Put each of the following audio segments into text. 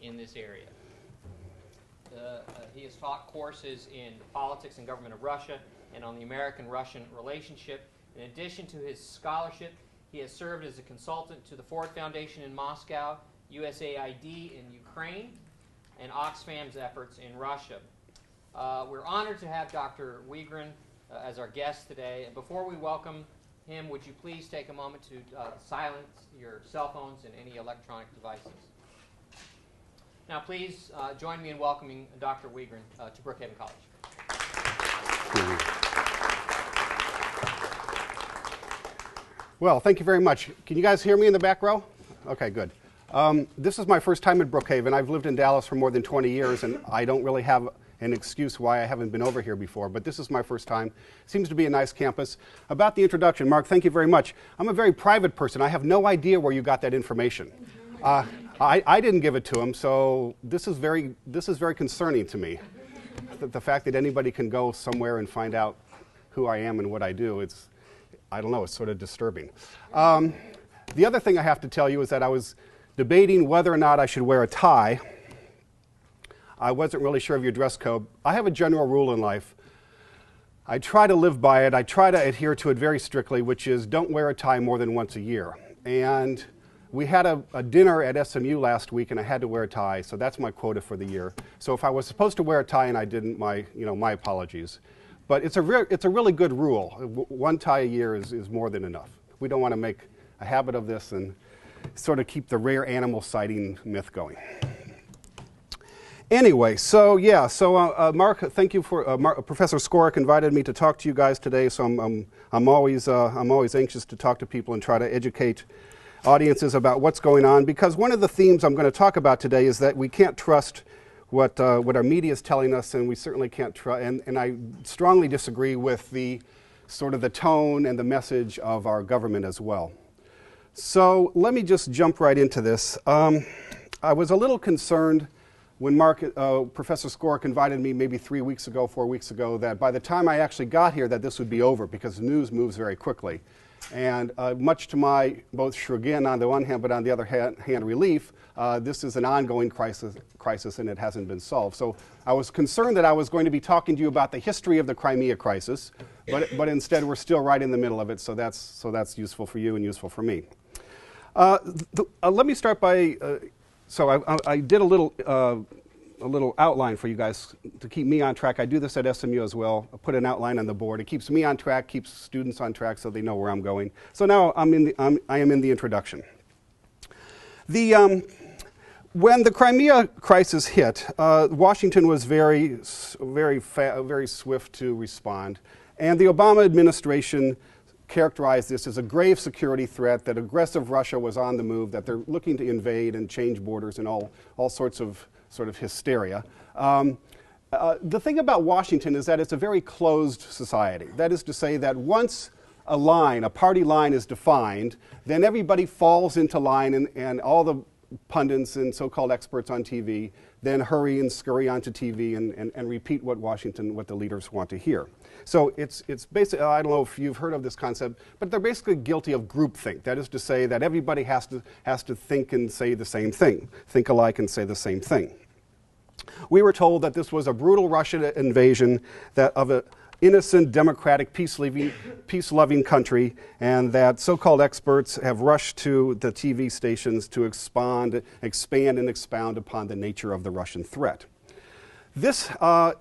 in this area. He has taught courses in politics and government of Russia and on the American-Russian relationship. In addition to his scholarship, he has served as a consultant to the Ford Foundation in Moscow, USAID in Ukraine, and Oxfam's efforts in Russia. We're honored to have Dr. Wegren as our guest today. Before we welcome him, would you please take a moment to silence your cell phones and any electronic devices? Now, please join me in welcoming Dr. Wegren to Brookhaven College. Well, thank you very much. Can you guys hear me in the back row? Okay, good. This is my first time at Brookhaven. I've lived in Dallas for more than 20 years, and I don't really have an excuse why I haven't been over here before, but this is my first time. Seems to be a nice campus. About the introduction, Mark, thank you very much. I'm a very private person. I have no idea where you got that information. I didn't give it to him, so this is very concerning to me. The fact that anybody can go somewhere and find out who I am and what I do, I don't know, it's sort of disturbing. The other thing I have to tell you is that I was debating whether or not I should wear a tie. I wasn't really sure of your dress code. I have a general rule in life. I try to live by it. I try to adhere to it very strictly, which is don't wear a tie more than once a year. And we had a dinner at SMU last week, and I had to wear a tie, so that's my quota for the year. So if I was supposed to wear a tie and I didn't, my apologies. But it's a really good rule. One tie a year is more than enough. We don't want to make a habit of this and sort of keep the rare animal sighting myth going. Anyway, Mark, thank you for Professor Skorik invited me to talk to you guys today. So I'm always anxious to talk to people and try to educate audiences about what's going on, because one of the themes I'm going to talk about today is that we can't trust what our media is telling us, and we certainly can't trust. And I strongly disagree with the sort of the tone and the message of our government as well. So let me just jump right into this. I was a little concerned when Professor Skorik invited me maybe 4 weeks ago, that by the time I actually got here that this would be over, because news moves very quickly. And much to my both chagrin on the one hand, but on the other hand relief, this is an ongoing crisis and it hasn't been solved. So I was concerned that I was going to be talking to you about the history of the Crimea crisis, but instead we're still right in the middle of it, so that's useful for you and useful for me. Let me start by, I did a little outline for you guys to keep me on track. I do this at SMU as well. I put an outline on the board. It keeps me on track, keeps students on track so they know where I'm going. So now I am in the introduction. When the Crimea crisis hit, Washington was very swift to respond, and the Obama administration characterized this as a grave security threat, that aggressive Russia was on the move, that they're looking to invade and change borders and all sorts of sort of hysteria. The thing about Washington is that it's a very closed society. That is to say that once a party line is defined, then everybody falls into line, and all the pundits and so-called experts on TV then hurry and scurry onto TV and repeat what the leaders want to hear. So it's basically, I don't know if you've heard of this concept, but they're basically guilty of groupthink. That is to say that everybody has to think and say the same thing, think alike and say the same thing. We were told that this was a brutal Russian invasion of an innocent, democratic, peace-loving country, and that so-called experts have rushed to the TV stations to expand and expound upon the nature of the Russian threat.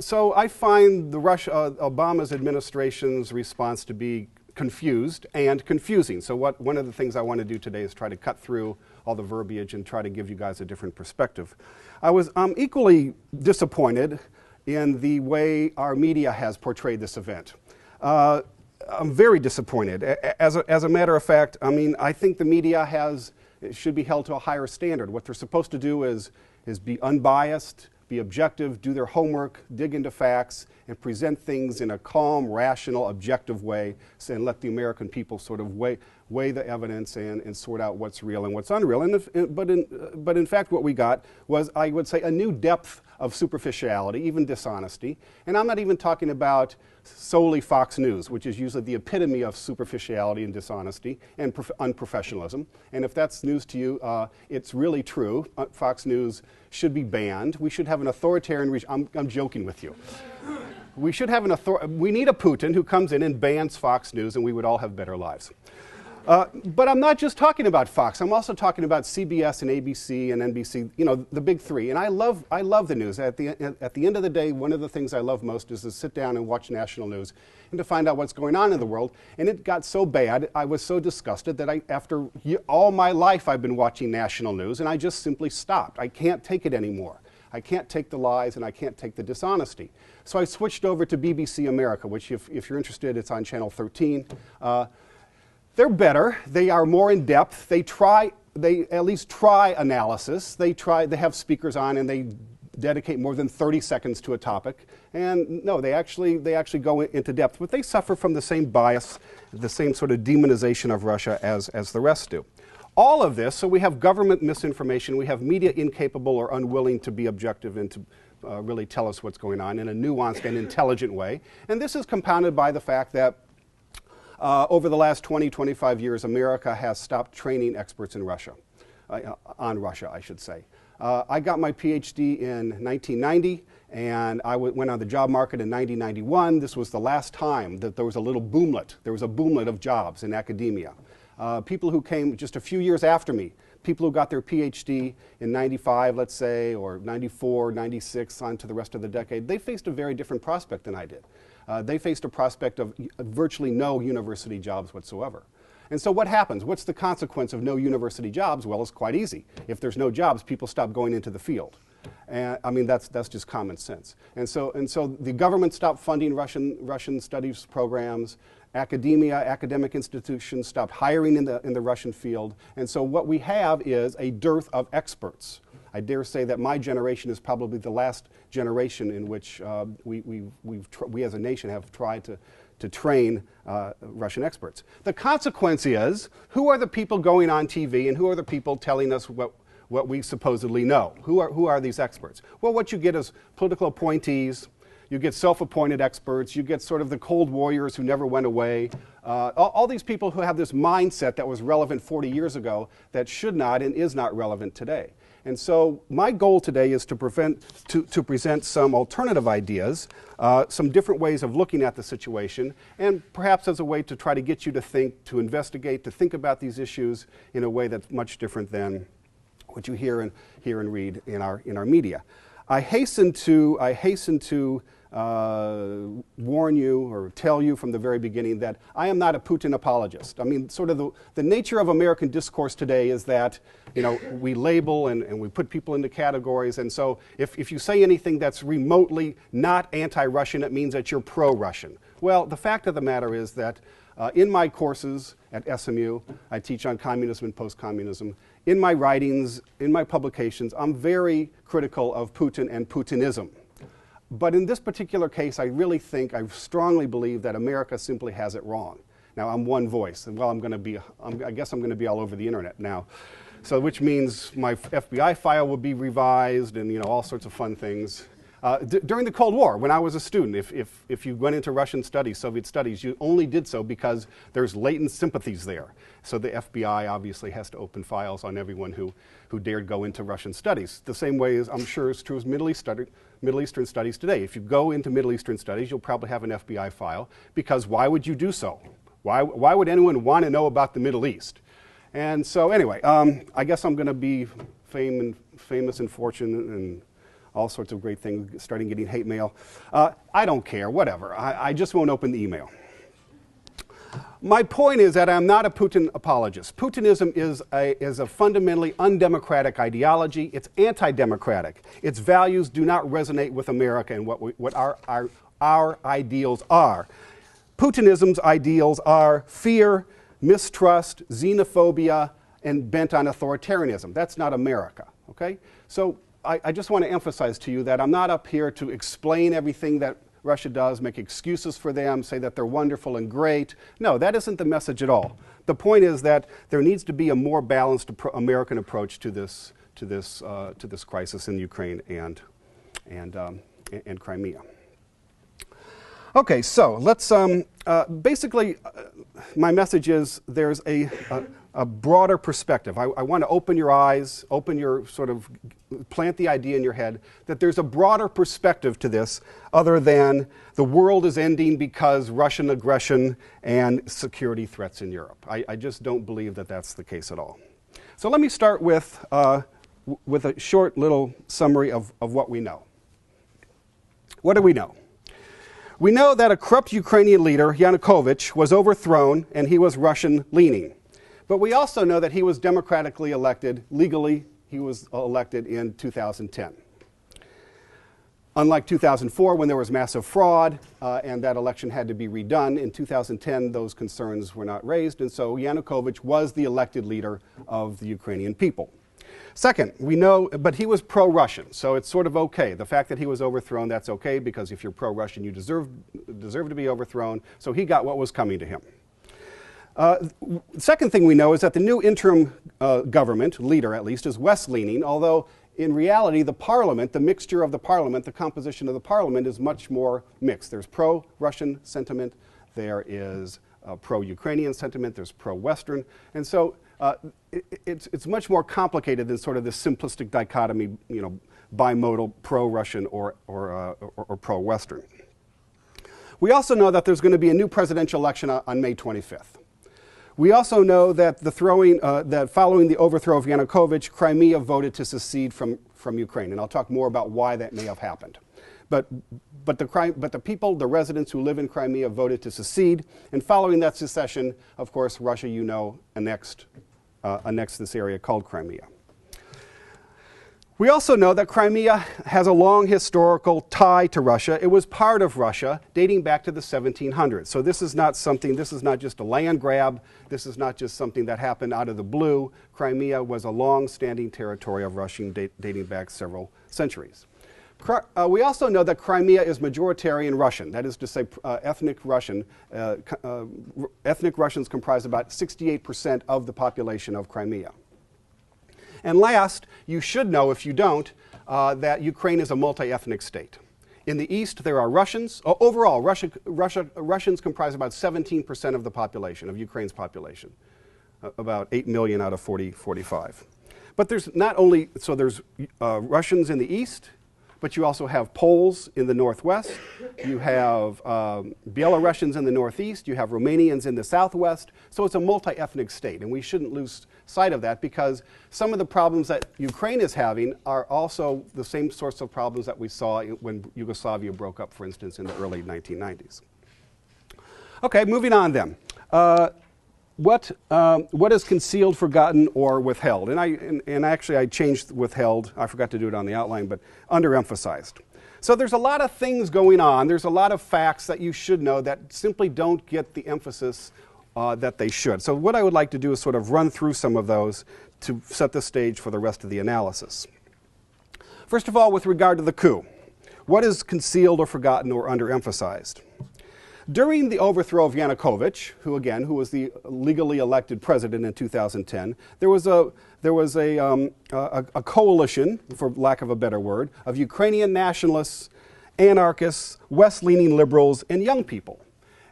So I find Obama's administration's response to be confused and confusing. So one of the things I want to do today is try to cut through all the verbiage and try to give you guys a different perspective. I'm equally disappointed in the way our media has portrayed this event. I'm very disappointed. As a matter of fact, I think the media should be held to a higher standard. What they're supposed to do is be unbiased, be objective, do their homework, dig into facts, and present things in a calm, rational, objective way, and let the American people sort of weigh the evidence and sort out what's real and what's unreal. But in fact, what we got was, I would say, a new depth of superficiality, even dishonesty. And I'm not even talking about solely Fox News, which is usually the epitome of superficiality and dishonesty and unprofessionalism. And if that's news to you, it's really true. Fox News should be banned. We should have an authoritarian regime. I'm joking with you. We should have we need a Putin who comes in and bans Fox News, and we would all have better lives. But I'm not just talking about Fox. I'm also talking about CBS and ABC and NBC, you know, the big three. And I love the news. At the end of the day, one of the things I love most is to sit down and watch national news and to find out what's going on in the world. And it got so bad, I was so disgusted that after all my life I've been watching national news, and I just simply stopped. I can't take it anymore. I can't take the lies and I can't take the dishonesty. So I switched over to BBC America, which if you're interested, it's on Channel 13. They're better. They are more in depth. They at least try analysis. They have speakers on and they dedicate more than 30 seconds to a topic. And no, they actually go into depth, but they suffer from the same bias, the same sort of demonization of Russia as the rest do. All of this, so we have government misinformation, we have media incapable or unwilling to be objective and to really tell us what's going on in a nuanced and intelligent way. And this is compounded by the fact that over the last 20, 25 years, America has stopped training experts in Russia, on Russia, I should say. I got my PhD in 1990, and I went on the job market in 1991. This was the last time that there was a little boomlet. There was a boomlet of jobs in academia. People who came just a few years after me, people who got their PhD in 95, let's say, or 94, 96, on to the rest of the decade, they faced a very different prospect than I did. They faced a prospect of virtually no university jobs whatsoever. And so what happens? What's the consequence of no university jobs? Well, it's quite easy. If there's no jobs, people stop going into the field. And I mean, that's just common sense. And so the government stopped funding Russian studies programs. Academic institutions stopped hiring in the Russian field. And so what we have is a dearth of experts. I dare say that my generation is probably the last generation in which we as a nation have tried to train Russian experts. The consequence is, who are the people going on TV and who are the people telling us what we supposedly know? Who are these experts? Well, what you get is political appointees. You get self-appointed experts. You get sort of the cold warriors who never went away. All these people who have this mindset that was relevant 40 years ago that should not and is not relevant today. And so my goal today is to present some alternative ideas, some different ways of looking at the situation, and perhaps as a way to try to get you to think, to investigate, to think about these issues in a way that's much different than what you hear and read in our media. I hasten to warn you or tell you from the very beginning that I am not a Putin apologist. I mean, sort of the nature of American discourse today is that, you know, we label and we put people into categories, and so if you say anything that's remotely not anti-Russian, it means that you're pro-Russian. Well, the fact of the matter is that in my courses at SMU, I teach on communism and post-communism. In my writings, in my publications, I'm very critical of Putin and Putinism. But in this particular case, I strongly believe that America simply has it wrong. Now, I'm one voice, and well, I guess I'm going to be all over the internet now. So, which means my FBI file will be revised and, you know, all sorts of fun things. During the Cold War, when I was a student, if you went into Russian studies, Soviet studies, you only did so because there's latent sympathies there. So the FBI obviously has to open files on everyone who dared go into Russian studies. The same way as I'm sure is true as Middle Eastern studies today. If you go into Middle Eastern studies, you'll probably have an FBI file, because why would you do so? Why would anyone want to know about the Middle East? And so anyway, I guess I'm going to be famous and fortunate and all sorts of great things, starting getting hate mail. I don't care, whatever. I just won't open the email. My point is that I'm not a Putin apologist. Putinism is a fundamentally undemocratic ideology. It's anti-democratic. Its values do not resonate with America and what our ideals are. Putinism's ideals are fear, mistrust, xenophobia, and bent on authoritarianism. That's not America, okay? So I just want to emphasize to you that I'm not up here to explain everything that Russia does, make excuses for them, say that they're wonderful and great. No, that isn't the message at all. the point is that there needs to be a more balanced American approach to this crisis in Ukraine and Crimea. Okay, so let's basically my message is there's a broader perspective. I want to open your eyes, plant the idea in your head that there's a broader perspective to this other than the world is ending because Russian aggression and security threats in Europe. I just don't believe that that's the case at all. So let me start with a short little summary of what we know. What do we know? We know that a corrupt Ukrainian leader, Yanukovych, was overthrown and he was Russian-leaning. But we also know that he was democratically elected, legally he was elected in 2010. Unlike 2004 when there was massive fraud and that election had to be redone, in 2010 those concerns were not raised, and so Yanukovych was the elected leader of the Ukrainian people. Second, we know, but he was pro-Russian, so it's sort of okay. The fact that he was overthrown, that's okay, because if you're pro-Russian, you deserve to be overthrown, so he got what was coming to him. Second thing we know is that the new interim government, leader at least, is West-leaning, although in reality the parliament, the mixture of the parliament, the composition of the parliament is much more mixed. There's pro-Russian sentiment, there is pro-Ukrainian sentiment, there's pro-Western, and so it's much more complicated than sort of this simplistic dichotomy, bimodal pro-Russian or pro-Western. We also know that there's going to be a new presidential election on May 25th. We also know that that following the overthrow of Yanukovych, Crimea voted to secede from Ukraine, and I'll talk more about why that may have happened. But the people, the residents who live in Crimea, voted to secede, and following that secession, of course, Russia, annexed this area called Crimea. We also know that Crimea has a long historical tie to Russia. It was part of Russia dating back to the 1700s. So this is not just a land grab. This is not just something that happened out of the blue. Crimea was a long-standing territory of Russia dating back several centuries. We also know that Crimea is majoritarian Russian. That is to say, ethnic Russian. Ethnic Russians comprise about 68% of the population of Crimea. And last, you should know, if you don't, that Ukraine is a multi-ethnic state. In the east, there are Russians. Overall, Russians comprise about 17% of the population, of Ukraine's population, about 8 million out of 45. But there's there's Russians in the east, but you also have Poles in the northwest, you have Belarusians in the northeast, you have Romanians in the southwest, so it's a multi-ethnic state, and we shouldn't lose sight of that because some of the problems that Ukraine is having are also the same sorts of problems that we saw when Yugoslavia broke up, for instance, in the early 1990s. Okay, moving on then. What is concealed, forgotten, or withheld? And actually I changed withheld. I forgot to do it on the outline, but underemphasized. So there's a lot of things going on. There's a lot of facts that you should know that simply don't get the emphasis that they should. So what I would like to do is sort of run through some of those to set the stage for the rest of the analysis. First of all, with regard to the coup, what is concealed or forgotten or underemphasized? During the overthrow of Yanukovych, who was the legally elected president in 2010, there was a coalition, for lack of a better word, of Ukrainian nationalists, anarchists, West-leaning liberals, and young people.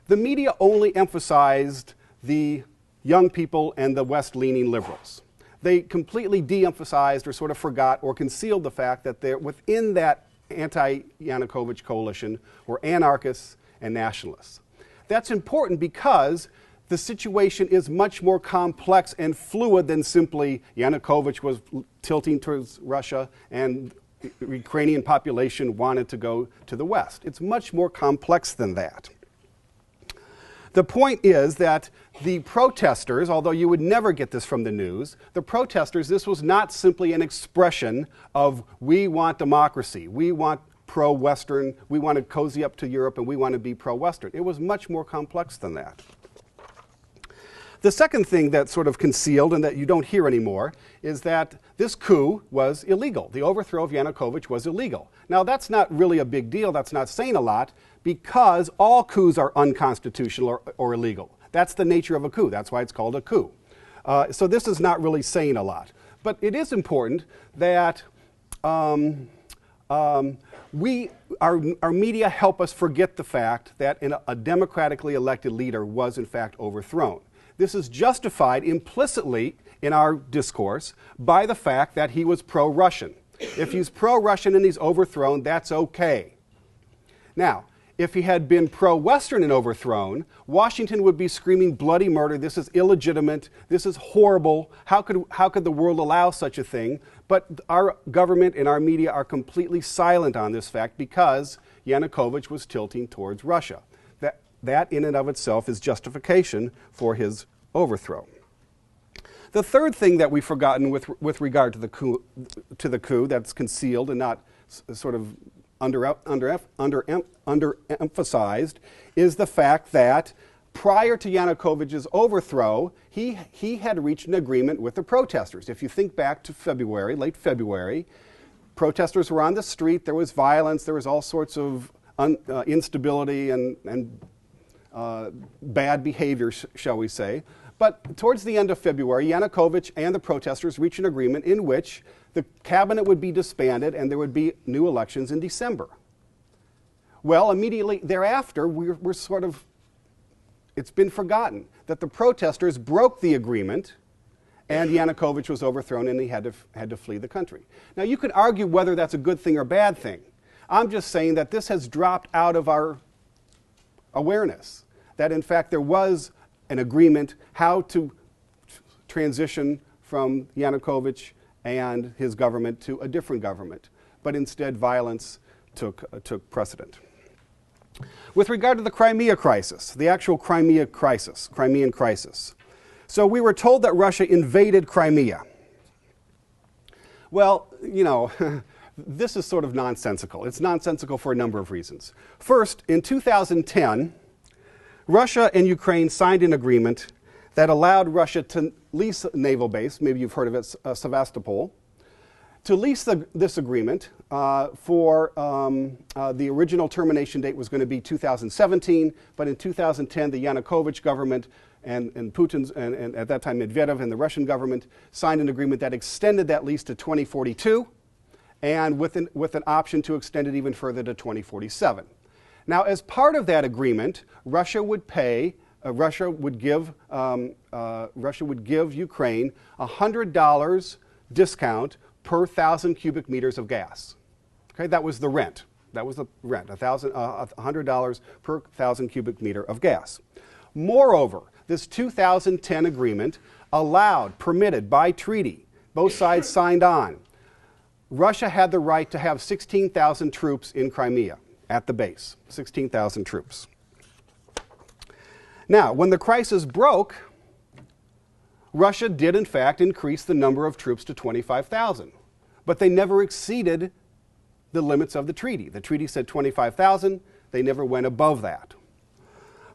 The media only emphasized the young people and the West-leaning liberals. They completely de-emphasized or sort of forgot or concealed the fact that within that anti-Yanukovych coalition were anarchists and nationalists. That's important because the situation is much more complex and fluid than simply Yanukovych was tilting towards Russia and the Ukrainian population wanted to go to the West. It's much more complex than that. The point is that the protesters, although you would never get this from the news, the protesters, this was not simply an expression of we want democracy, we want pro-Western, we want to cozy up to Europe, and we want to be pro-Western. It was much more complex than that. The second thing that's sort of concealed and that you don't hear anymore is that this coup was illegal. The overthrow of Yanukovych was illegal. Now, that's not really a big deal. That's not saying a lot because all coups are unconstitutional or illegal. That's the nature of a coup. That's why it's called a coup. So this is not really saying a lot. But it is important that our media help us forget the fact that a democratically elected leader was in fact overthrown. This is justified implicitly in our discourse by the fact that he was pro-Russian. If he's pro-Russian and he's overthrown, that's okay. Now, if he had been pro-Western and overthrown, Washington would be screaming bloody murder. This is illegitimate. This is horrible. How could the world allow such a thing? But our government and our media are completely silent on this fact because Yanukovych was tilting towards Russia. That in and of itself is justification for his overthrow. The third thing that we've forgotten with regard to the coup that's concealed and not sort of underemphasized is the fact that prior to Yanukovych's overthrow, he had reached an agreement with the protesters. If you think back to February, late February, protesters were on the street, there was violence, there was all sorts of instability and bad behavior, shall we say. But towards the end of February, Yanukovych and the protesters reached an agreement in which the cabinet would be disbanded and there would be new elections in December. Well, immediately thereafter, we're sort of, it's been forgotten that the protesters broke the agreement and Yanukovych was overthrown and he had to flee the country. Now, you could argue whether that's a good thing or bad thing. I'm just saying that this has dropped out of our awareness, that in fact there was an agreement how to transition from Yanukovych and his government to a different government, but instead violence took precedent. With regard to the Crimea crisis, the actual Crimean crisis. So we were told that Russia invaded Crimea. Well, you know, this is sort of nonsensical. It's nonsensical for a number of reasons. First, in 2010, Russia and Ukraine signed an agreement that allowed Russia to lease a naval base, maybe you've heard of it, Sevastopol, to lease this agreement for the original termination date was going to be 2017, but in 2010 the Yanukovych government and Putin's, and at that time Medvedev and the Russian government signed an agreement that extended that lease to 2042 and with an option to extend it even further to 2047. Now, as part of that agreement, Russia would give Ukraine $100 discount per 1,000 cubic meters of gas. Okay, that was the rent. That was the rent, $100 per 1,000 cubic meter of gas. Moreover, this 2010 agreement permitted by treaty, both sides signed on, Russia had the right to have 16,000 troops in Crimea at the base, 16,000 troops. Now, when the crisis broke, Russia did in fact increase the number of troops to 25,000, but they never exceeded the limits of the treaty. The treaty said 25,000, they never went above that.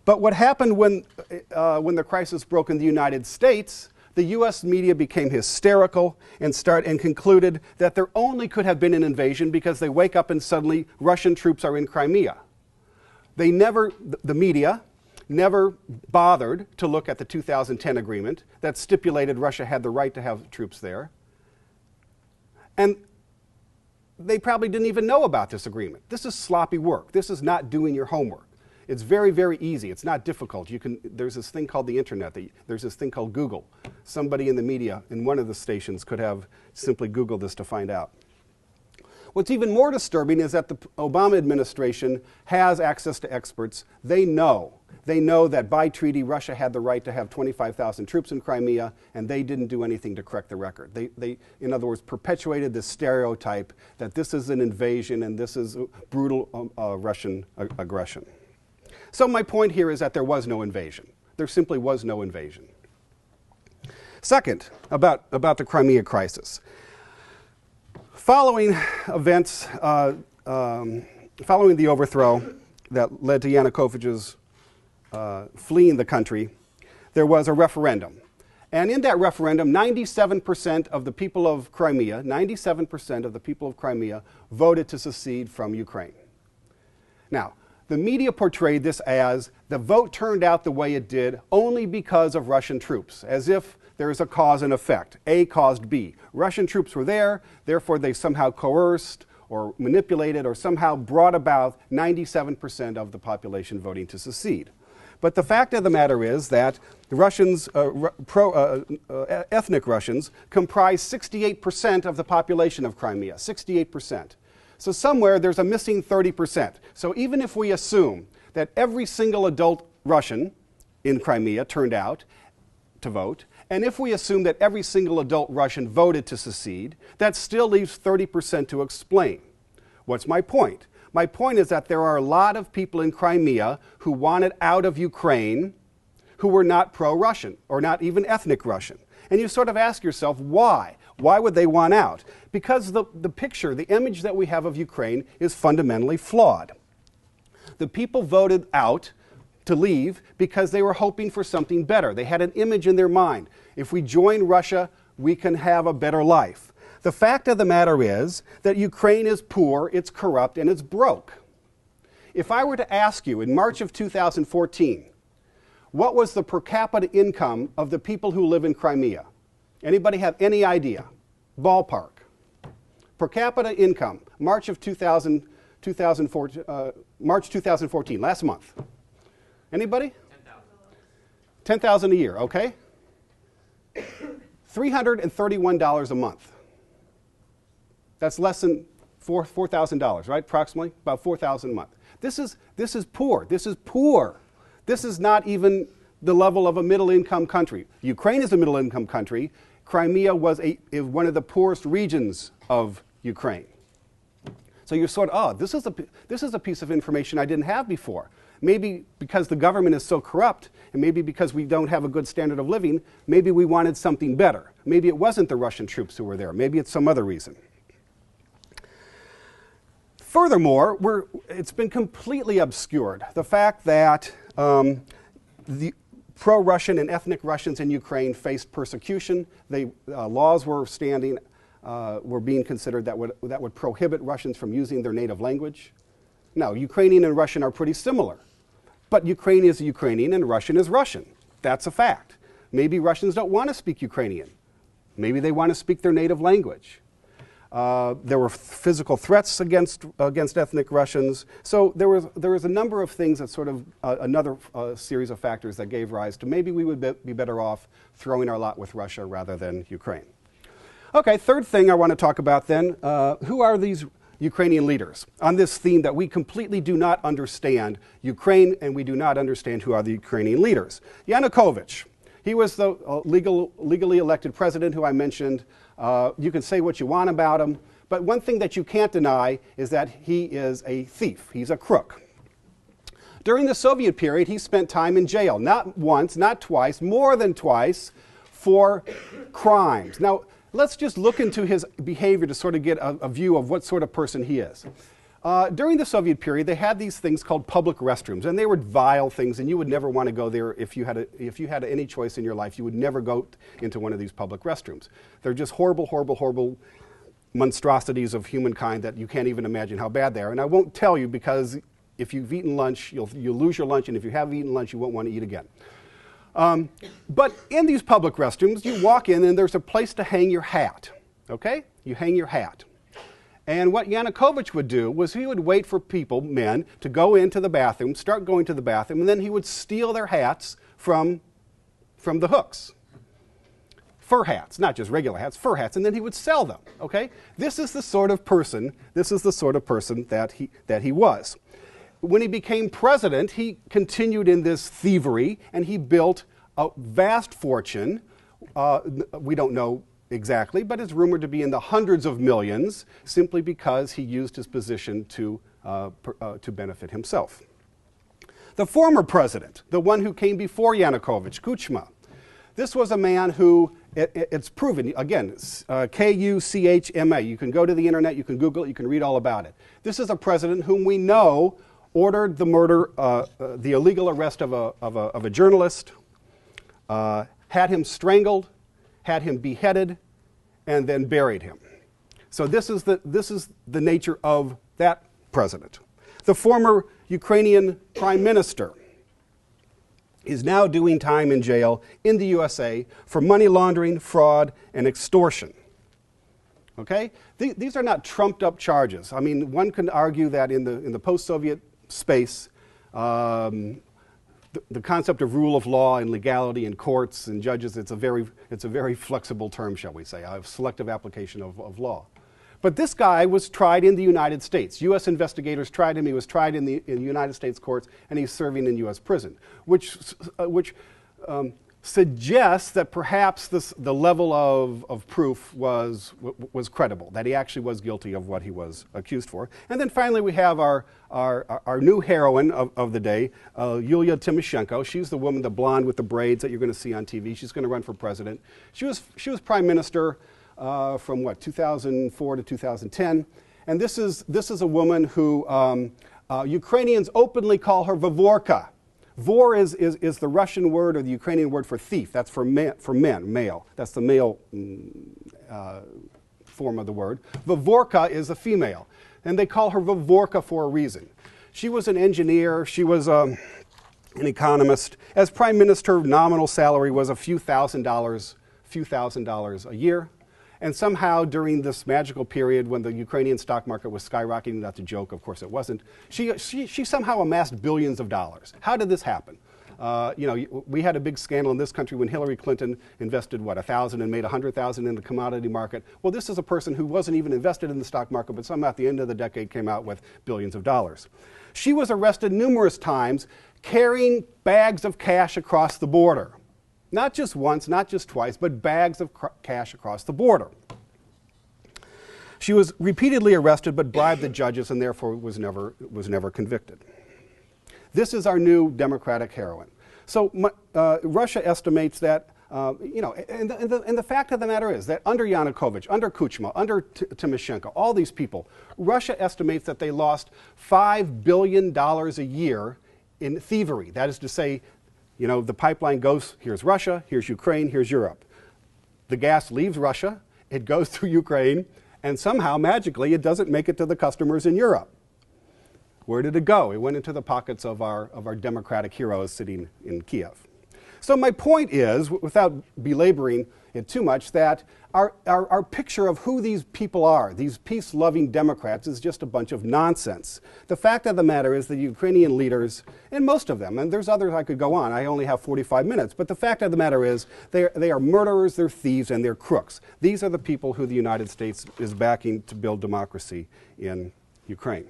But what happened when the crisis broke in the United States, the U.S. media became hysterical and concluded that there only could have been an invasion because they wake up and suddenly Russian troops are in Crimea. The media never bothered to look at the 2010 agreement that stipulated Russia had the right to have troops there. And they probably didn't even know about this agreement. This is sloppy work. This is not doing your homework. It's very, very easy. It's not difficult. There's this thing called the internet. There's this thing called Google. Somebody in the media in one of the stations could have simply Googled this to find out. What's even more disturbing is that the Obama administration has access to experts. They know that by treaty Russia had the right to have 25,000 troops in Crimea, and they didn't do anything to correct the record. They, in other words, perpetuated this stereotype that this is an invasion and this is brutal Russian aggression. So my point here is that there was no invasion. There simply was no invasion. Second, about the Crimea crisis. Following events, following the overthrow that led to Yanukovych's fleeing the country, there was a referendum. And in that referendum, 97% of the people of Crimea, 97% of the people of Crimea voted to secede from Ukraine. Now, the media portrayed this as the vote turned out the way it did only because of Russian troops, as if there is a cause and effect. A caused B. Russian troops were there, therefore they somehow coerced or manipulated or somehow brought about 97% of the population voting to secede. But the fact of the matter is that the Russians, ethnic Russians, comprise 68% of the population of Crimea, 68%. So somewhere there's a missing 30%. So even if we assume that every single adult Russian in Crimea turned out to vote, and if we assume that every single adult Russian voted to secede, that still leaves 30% to explain. What's my point? My point is that there are a lot of people in Crimea who wanted out of Ukraine who were not pro-Russian or not even ethnic Russian. And you sort of ask yourself, why? Why would they want out? Because the picture, the image that we have of Ukraine is fundamentally flawed. The people voted out to leave because they were hoping for something better. They had an image in their mind. If we join Russia, we can have a better life. The fact of the matter is that Ukraine is poor, it's corrupt, and it's broke. If I were to ask you in March of 2014, what was the per capita income of the people who live in Crimea? Anybody have any idea? Ballpark. Per capita income, March of 2014, last month. Anybody? 10,000. 10,000 a year, okay? $331 a month. That's less than $4,000, right? Approximately about $4,000 a month. This is poor. This is poor. This is not even the level of a middle-income country. Ukraine is a middle-income country. Crimea was one of the poorest regions of Ukraine. So you're sort of, this is a piece of information I didn't have before. Maybe because the government is so corrupt, and maybe because we don't have a good standard of living, maybe we wanted something better. Maybe it wasn't the Russian troops who were there. Maybe it's some other reason. Furthermore, it's been completely obscured. The fact that the pro-Russian and ethnic Russians in Ukraine faced persecution. Laws were being considered that would prohibit Russians from using their native language. Now, Ukrainian and Russian are pretty similar, but Ukraine is Ukrainian and Russian is Russian. That's a fact. Maybe Russians don't want to speak Ukrainian. Maybe they want to speak their native language. There were physical threats against ethnic Russians. So there was a number of things that sort of another series of factors that gave rise to maybe we would be better off throwing our lot with Russia rather than Ukraine. Okay, third thing I want to talk about then, who are these Ukrainian leaders? On this theme that we completely do not understand Ukraine and we do not understand who are the Ukrainian leaders. Yanukovych, he was the legally elected president who I mentioned. You can say what you want about him, but one thing that you can't deny is that he is a thief. He's a crook. During the Soviet period, he spent time in jail, not once, not twice, more than twice, for crimes. Now, let's just look into his behavior to sort of get a view of what sort of person he is. During the Soviet period, they had these things called public restrooms, and they were vile things, and you would never want to go there if you had any choice in your life. You would never go into one of these public restrooms. They're just horrible, horrible, horrible monstrosities of humankind that you can't even imagine how bad they are. And I won't tell you because if you've eaten lunch, you'll lose your lunch, and if you haven't eaten lunch, you won't want to eat again. But in these public restrooms, you walk in, and there's a place to hang your hat. Okay? You hang your hat. And what Yanukovych would do was he would wait for people, men, to go into the bathroom, start going to the bathroom, and then he would steal their hats from the hooks. Fur hats, not just regular hats, fur hats, and then he would sell them, okay? This is the sort of person that he was. When he became president, he continued in this thievery, and he built a vast fortune. We don't know exactly, but it's rumored to be in the hundreds of millions simply because he used his position to benefit himself. The former president, the one who came before Yanukovych, Kuchma, this was a man who, it's proven, again, Kuchma. You can go to the internet, you can Google it, you can read all about it. This is a president whom we know ordered the murder, the illegal arrest of a journalist, had him strangled, had him beheaded, and then buried him. So this is the nature of that president. The former Ukrainian prime minister, is now doing time in jail in the USA for money laundering, fraud, and extortion. Okay? These are not trumped up charges. I mean, one can argue that in the post-Soviet space, the concept of rule of law and legality in courts and judges, it's a very flexible term, shall we say, a selective application of law. But this guy was tried in the United States. U.S. investigators tried him. He was tried in the United States courts, and he's serving in U.S. prison, which suggests that perhaps the level of proof was credible, that he actually was guilty of what he was accused for. And then finally we have our new heroine of the day, Yulia Tymoshenko. She's the woman, the blonde with the braids that you're going to see on TV. She's going to run for president. She was prime minister from what, 2004 to 2010. And this is a woman who Ukrainians openly call her Vavorka. Vor is the Russian word or the Ukrainian word for thief. That's for men, male. That's the male form of the word. Vavorka is a female. And they call her Vavorka for a reason. She was an engineer. She was an economist. As prime minister, nominal salary was a few thousand dollars a year. And somehow during this magical period when the Ukrainian stock market was skyrocketing, that's a joke, of course it wasn't, she somehow amassed billions of dollars. How did this happen? We had a big scandal in this country when Hillary Clinton invested, what, 1,000 and made 100,000 in the commodity market. Well, this is a person who wasn't even invested in the stock market, but somehow at the end of the decade came out with billions of dollars. She was arrested numerous times carrying bags of cash across the border. Not just once, not just twice, but bags of cash across the border. She was repeatedly arrested but bribed the judges and therefore was never convicted. This is our new democratic heroine. So Russia estimates that, and the fact of the matter is that under Yanukovych, under Kuchma, under Tymoshenko, all these people, Russia estimates that they lost $5 billion a year in thievery. That is to say, the pipeline goes, here's Russia, here's Ukraine, here's Europe. The gas leaves Russia, it goes through Ukraine, and somehow, magically, it doesn't make it to the customers in Europe. Where did it go? It went into the pockets of our democratic heroes sitting in Kiev. So my point is, without belaboring it too much, that our picture of who these people are, these peace-loving Democrats, is just a bunch of nonsense. The fact of the matter is the Ukrainian leaders, and most of them, and there's others I could go on, I only have 45 minutes, but the fact of the matter is they are murderers, they're thieves, and they're crooks. These are the people who the United States is backing to build democracy in Ukraine.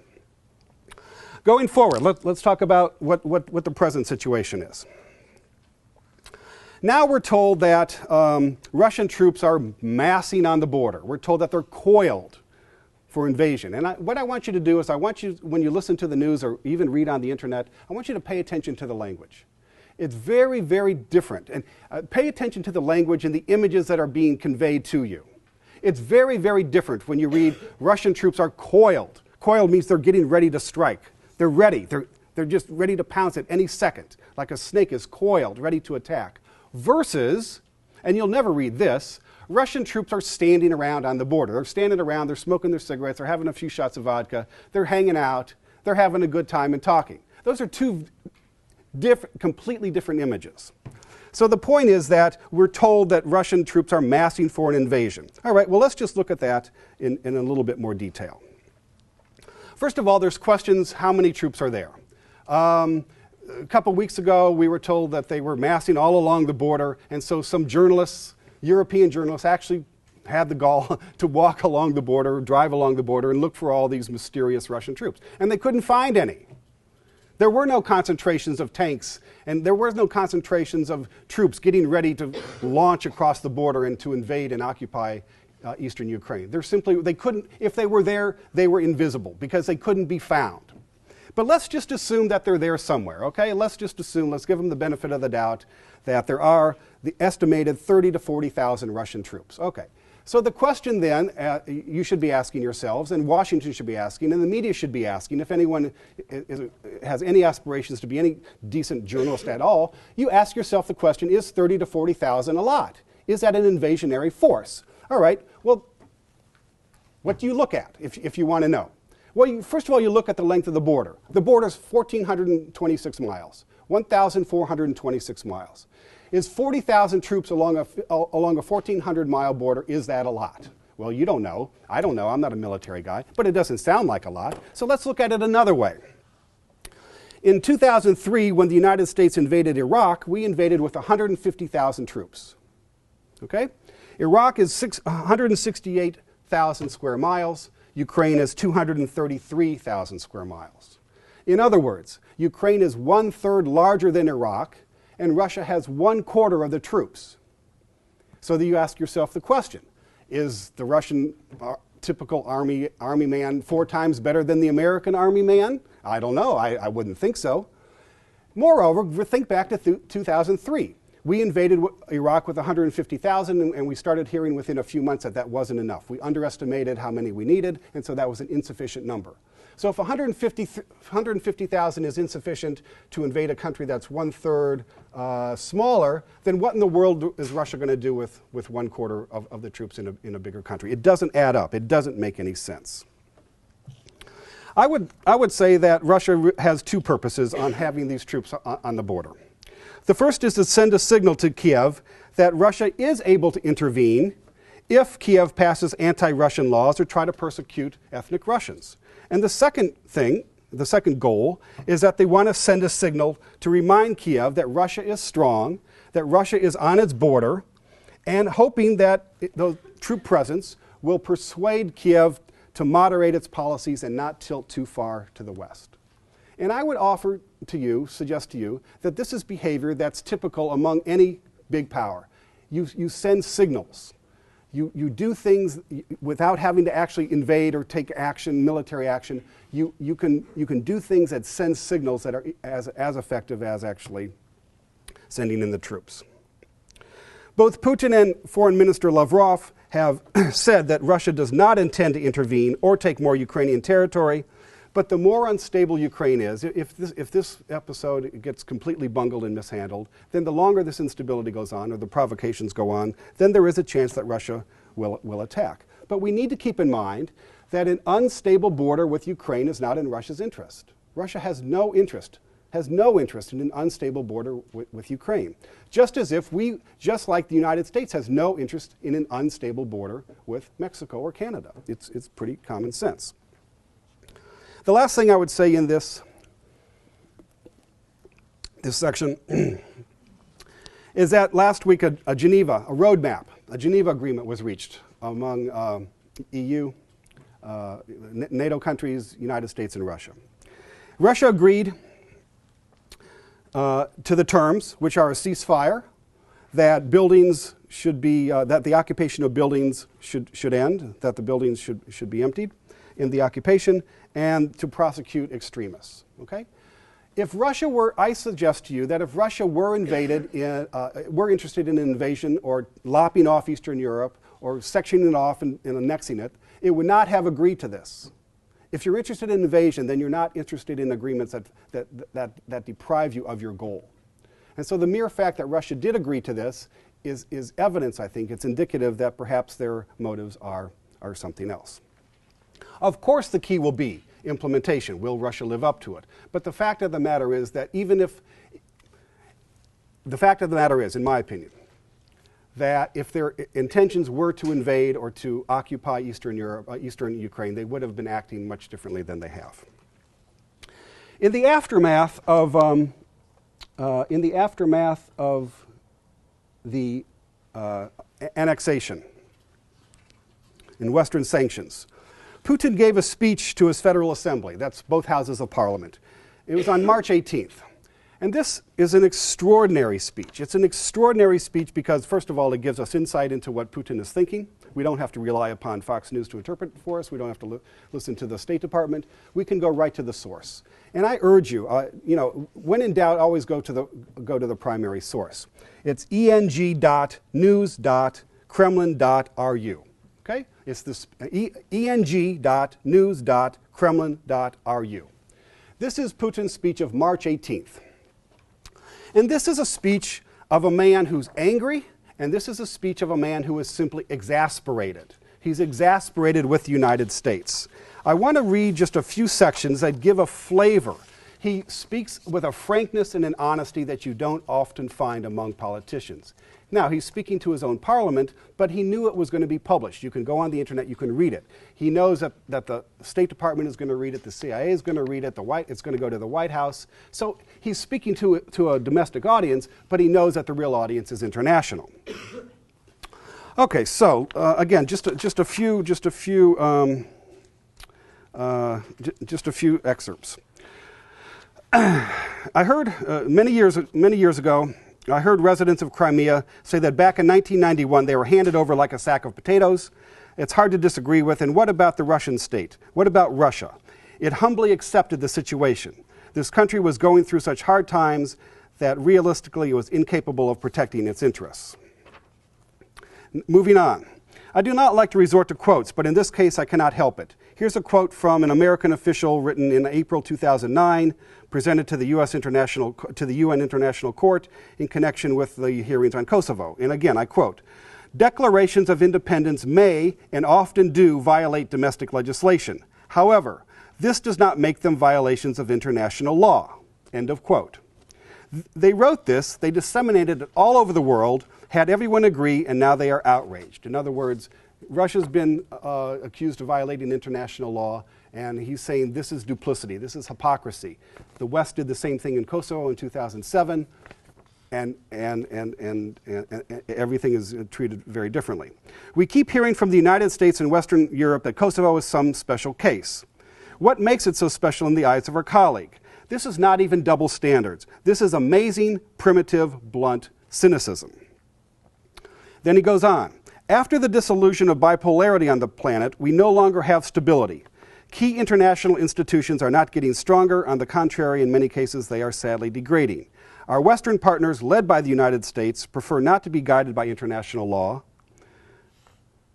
Going forward, let's talk about what the present situation is. Now we're told that Russian troops are massing on the border. We're told that they're coiled for invasion. And what I want you to do is when you listen to the news or even read on the internet, I want you to pay attention to the language. It's very, very different. And pay attention to the language and the images that are being conveyed to you. It's very, very different when you read Russian troops are coiled. Coiled means they're getting ready to strike. They're ready. They're just ready to pounce at any second, like a snake is coiled, ready to attack. Versus, and you'll never read this, Russian troops are standing around on the border. They're standing around, they're smoking their cigarettes, they're having a few shots of vodka, they're hanging out, they're having a good time and talking. Those are two completely different images. So the point is that we're told that Russian troops are massing for an invasion. All right, well, let's just look at that in a little bit more detail. First of all, there's questions, how many troops are there? A couple weeks ago, we were told that they were massing all along the border, and so some journalists, European journalists, actually had the gall to walk along the border, drive along the border, and look for all these mysterious Russian troops. And they couldn't find any. There were no concentrations of tanks, and there were no concentrations of troops getting ready to launch across the border and to invade and occupy eastern Ukraine. They couldn't, if they were there, they were invisible because they couldn't be found. But let's just assume that they're there somewhere, okay? Let's just assume, let's give them the benefit of the doubt that there are the estimated 30 to 40,000 Russian troops. Okay, so the question then you should be asking yourselves, and Washington should be asking, and the media should be asking, if anyone has any aspirations to be any decent journalist at all, you ask yourself the question, is 30 to 40,000 a lot? Is that an invasionary force? All right, well, what do you look at if you want to know? Well, first of all, you look at the length of the border. The border is 1,426 miles, 1,426 miles. Is 40,000 troops along a 1,400-mile border, is that a lot? Well, you don't know. I don't know. I'm not a military guy. But it doesn't sound like a lot. So let's look at it another way. In 2003, when the United States invaded Iraq, we invaded with 150,000 troops. Okay? Iraq is 168,000 square miles. Ukraine is 233,000 square miles. In other words, Ukraine is 1/3 larger than Iraq, and Russia has 1/4 of the troops. So then you ask yourself the question, is the Russian typical army man 4 times better than the American army man? I don't know. I wouldn't think so. Moreover, think back to 2003. We invaded Iraq with 150,000, and we started hearing within a few months that that wasn't enough. We underestimated how many we needed, and so that was an insufficient number. So if 150,000 is insufficient to invade a country that's 1/3 smaller, then what in the world is Russia going to do with 1/4 of the troops in a bigger country? It doesn't add up. It doesn't make any sense. I would say that Russia has 2 purposes on having these troops on the border. The first is to send a signal to Kiev that Russia is able to intervene if Kiev passes anti-Russian laws or try to persecute ethnic Russians. And the second goal, is that they want to send a signal to remind Kiev that Russia is strong, that Russia is on its border, and hoping that the troop presence will persuade Kiev to moderate its policies and not tilt too far to the west. And I would suggest to you, that this is behavior that's typical among any big power. You send signals. You do things without having to actually invade or take action, military action. You can do things that send signals that are as effective as actually sending in the troops. Both Putin and Foreign Minister Lavrov have said that Russia does not intend to intervene or take more Ukrainian territory, but the more unstable Ukraine is, if this episode gets completely bungled and mishandled, then the longer this instability goes on or the provocations go on, then there is a chance that Russia will attack. But we need to keep in mind that an unstable border with Ukraine is not in Russia's interest. Russia has no interest in an unstable border with Ukraine. Just like the United States has no interest in an unstable border with Mexico or Canada. It's pretty common sense. The last thing I would say in this section is that last week a Geneva agreement was reached among EU, NATO countries, United States, and Russia. Russia agreed to the terms, which are a ceasefire, that buildings should be, that the occupation of buildings should end, that the buildings should be emptied in the occupation, and to prosecute extremists. Okay? If Russia I suggest to you that if Russia were interested in an invasion or lopping off Eastern Europe or sectioning it off and annexing it, it would not have agreed to this. If you're interested in invasion, then you're not interested in agreements that deprive you of your goal. And so the mere fact that Russia did agree to this is evidence, I think. It's indicative that perhaps their motives are something else. Of course, the key will be implementation. Will Russia live up to it? But the fact of the matter is that in my opinion, that if their intentions were to invade or to occupy Eastern Ukraine, they would have been acting much differently than they have. In the aftermath of the annexation and Western sanctions, Putin gave a speech to his Federal Assembly. That's both houses of Parliament. It was on March 18th. And this is an extraordinary speech. It's an extraordinary speech because, first of all, it gives us insight into what Putin is thinking. We don't have to rely upon Fox News to interpret it for us. We don't have to listen to the State Department. We can go right to the source. And I urge you, when in doubt, always go to the primary source. It's eng.news.kremlin.ru. Okay? It's this eng.news.kremlin.ru. This is Putin's speech of March 18th. And this is a speech of a man who's angry, and this is a speech of a man who is simply exasperated. He's exasperated with the United States. I want to read just a few sections that give a flavor. He speaks with a frankness and an honesty that you don't often find among politicians. Now, he's speaking to his own parliament, but he knew it was going to be published. You can go on the internet, you can read it. He knows that the State Department is going to read it, the CIA is going to read it, it's going to go to the White House. So he's speaking to a domestic audience, but he knows that the real audience is international. Okay, so again, just a few excerpts. I heard many years ago, I heard residents of Crimea say that back in 1991 they were handed over like a sack of potatoes. It's hard to disagree with. And what about the Russian state? What about Russia? It humbly accepted the situation. This country was going through such hard times that realistically it was incapable of protecting its interests. Moving on. I do not like to resort to quotes, but in this case I cannot help it. Here's a quote from an American official written in April 2009, presented to the UN International Court in connection with the hearings on Kosovo. And again, I quote, "Declarations of independence may and often do violate domestic legislation. However, this does not make them violations of international law." End of quote. They wrote this, they disseminated it all over the world, had everyone agree, and now they are outraged. In other words, Russia's been accused of violating international law, and he's saying this is duplicity, this is hypocrisy. The West did the same thing in Kosovo in 2007, and everything is treated very differently. We keep hearing from the United States and Western Europe that Kosovo is some special case. What makes it so special in the eyes of our colleague? This is not even double standards. This is amazing, primitive, blunt cynicism. Then he goes on. After the dissolution of bipolarity on the planet, we no longer have stability. Key international institutions are not getting stronger. On the contrary, in many cases, they are sadly degrading. Our Western partners, led by the United States, prefer not to be guided by international law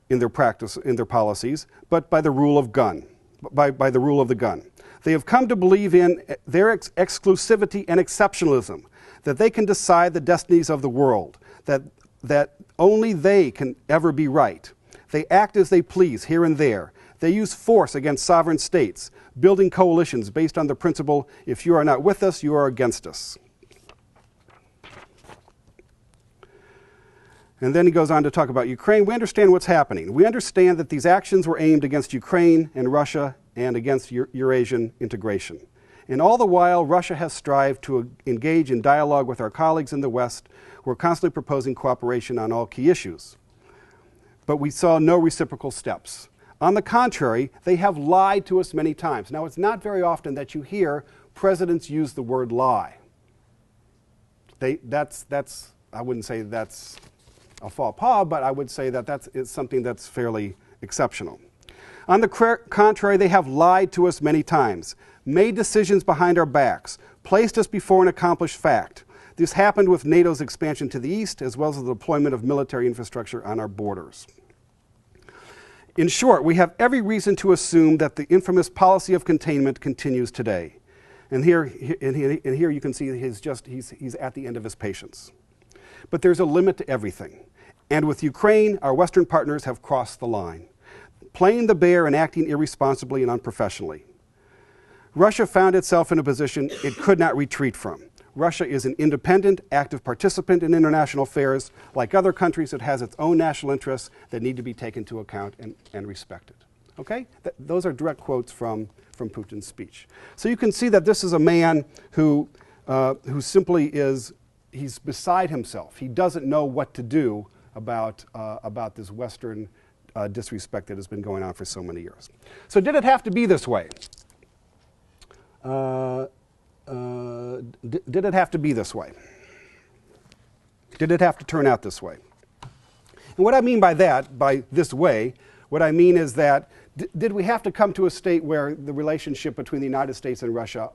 in their practice, in their policies, but by the rule of the rule of the gun. They have come to believe in their exclusivity and exceptionalism, that they can decide the destinies of the world, that only they can ever be right. They act as they please here and there. They use force against sovereign states, building coalitions based on the principle, if you are not with us, you are against us. And then he goes on to talk about Ukraine. We understand what's happening. We understand that these actions were aimed against Ukraine and Russia and against Eurasian integration. And all the while, Russia has strived to engage in dialogue with our colleagues in the West who are constantly proposing cooperation on all key issues. But we saw no reciprocal steps. On the contrary, they have lied to us many times. Now, it's not very often that you hear presidents use the word lie. I wouldn't say that's a faux pas, but I would say that it's something that's fairly exceptional. On the contrary, they have lied to us many times, made decisions behind our backs, placed us before an accomplished fact. This happened with NATO's expansion to the east, as well as the deployment of military infrastructure on our borders. In short, we have every reason to assume that the infamous policy of containment continues today. And here you can see he's at the end of his patience. But there's a limit to everything. And with Ukraine, our Western partners have crossed the line, playing the bear and acting irresponsibly and unprofessionally. Russia found itself in a position it could not retreat from. Russia is an independent, active participant in international affairs. Like other countries, it has its own national interests that need to be taken into account and respected. Okay? Those are direct quotes from Putin's speech. So you can see that this is a man who simply he's beside himself. He doesn't know what to do about this Western disrespect that has been going on for so many years. So did it have to be this way? Did it have to be this way? Did it have to turn out this way? And what I mean by that, by this way, what I mean is that did we have to come to a state where the relationship between the United States and Russia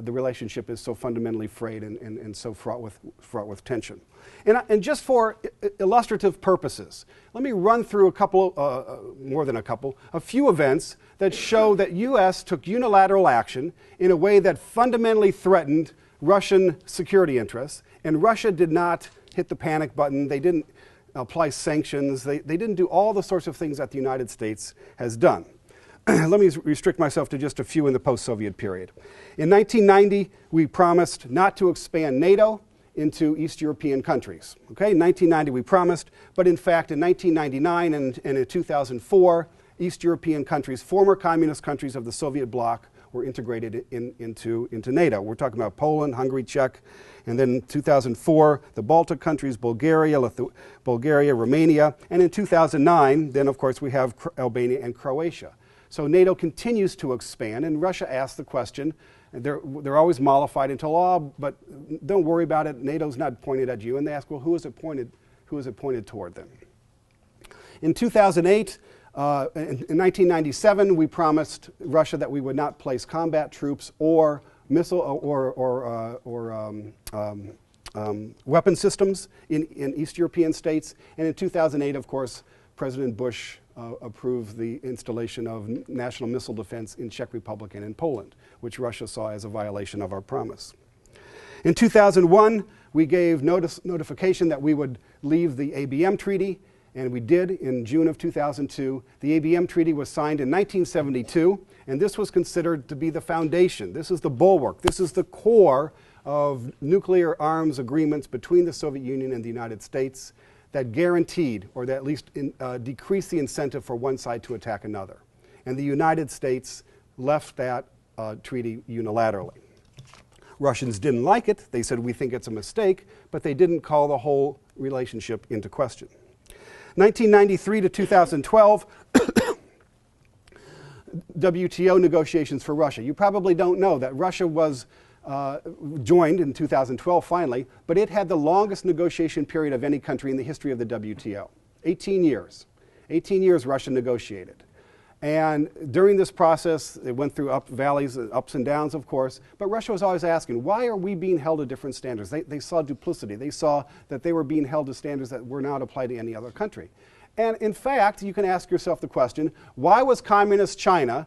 the relationship is so fundamentally frayed and so fraught with tension? And just for illustrative purposes, let me run through a few events that show that U.S. took unilateral action in a way that fundamentally threatened Russian security interests, and Russia did not hit the panic button. They didn't apply sanctions. They didn't do all the sorts of things that the United States has done. let me restrict myself to just a few in the post-Soviet period. In 1990, we promised not to expand NATO into East European countries. Okay, in 1990 we promised, but in fact in 1999 and in 2004, East European countries, former communist countries of the Soviet bloc, were integrated into NATO. We're talking about Poland, Hungary, Czech, and then in 2004, the Baltic countries, Bulgaria, Romania, and in 2009, then of course we have Albania and Croatia. So NATO continues to expand, and Russia asked the question, they're always mollified until, oh, but don't worry about it, NATO's not pointed at you. And they ask, well, who is it pointed toward then? In 2008, in 1997, we promised Russia that we would not place combat troops or missile weapon systems in East European states. And in 2008, of course, President Bush approved the installation of national missile defense in Czech Republic and in Poland, which Russia saw as a violation of our promise. In 2001, we gave notification that we would leave the ABM Treaty, and we did in June of 2002. The ABM Treaty was signed in 1972, and this was considered to be the foundation. This is the bulwark. This is the core of nuclear arms agreements between the Soviet Union and the United States that guaranteed, or that at least decreased the incentive for one side to attack another. And the United States left that treaty unilaterally. Russians didn't like it. They said, we think it's a mistake, but they didn't call the whole relationship into question. 1993 to 2012, WTO negotiations for Russia. You probably don't know that Russia was joined in 2012 finally, but it had the longest negotiation period of any country in the history of the WTO. 18 years. 18 years Russia negotiated. And during this process, it went through valleys, ups and downs, of course, but Russia was always asking, why are we being held to different standards? They saw duplicity. They saw that they were being held to standards that were not applied to any other country. And in fact, you can ask yourself the question, why was communist China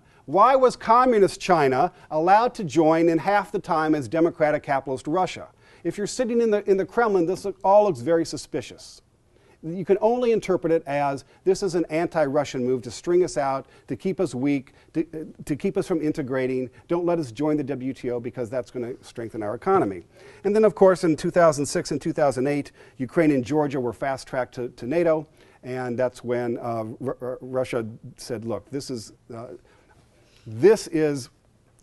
allowed to join in half the time as democratic capitalist Russia? If you're sitting in the Kremlin, this all looks very suspicious. You can only interpret it as this is an anti-Russian move to string us out, to keep us weak, to keep us from integrating. Don't let us join the WTO because that's going to strengthen our economy. And then, of course, in 2006 and 2008, Ukraine and Georgia were fast-tracked to NATO, and that's when Russia said, look, this is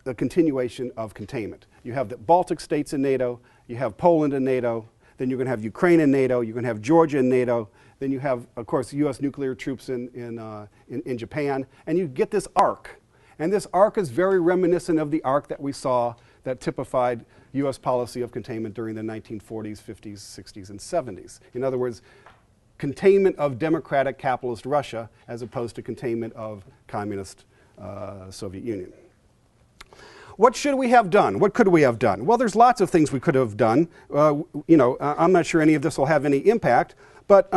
a continuation of containment. You have the Baltic states in NATO, you have Poland in NATO, then you're going to have Ukraine in NATO, you're going to have Georgia in NATO, then you have, of course, U.S. nuclear troops in Japan, and you get this arc. And this arc is very reminiscent of the arc that we saw that typified U.S. policy of containment during the 1940s, 50s, 60s, and 70s. In other words, containment of democratic capitalist Russia as opposed to containment of communist Soviet Union. What should we have done? What could we have done? Well, there's lots of things we could have done. I'm not sure any of this will have any impact, but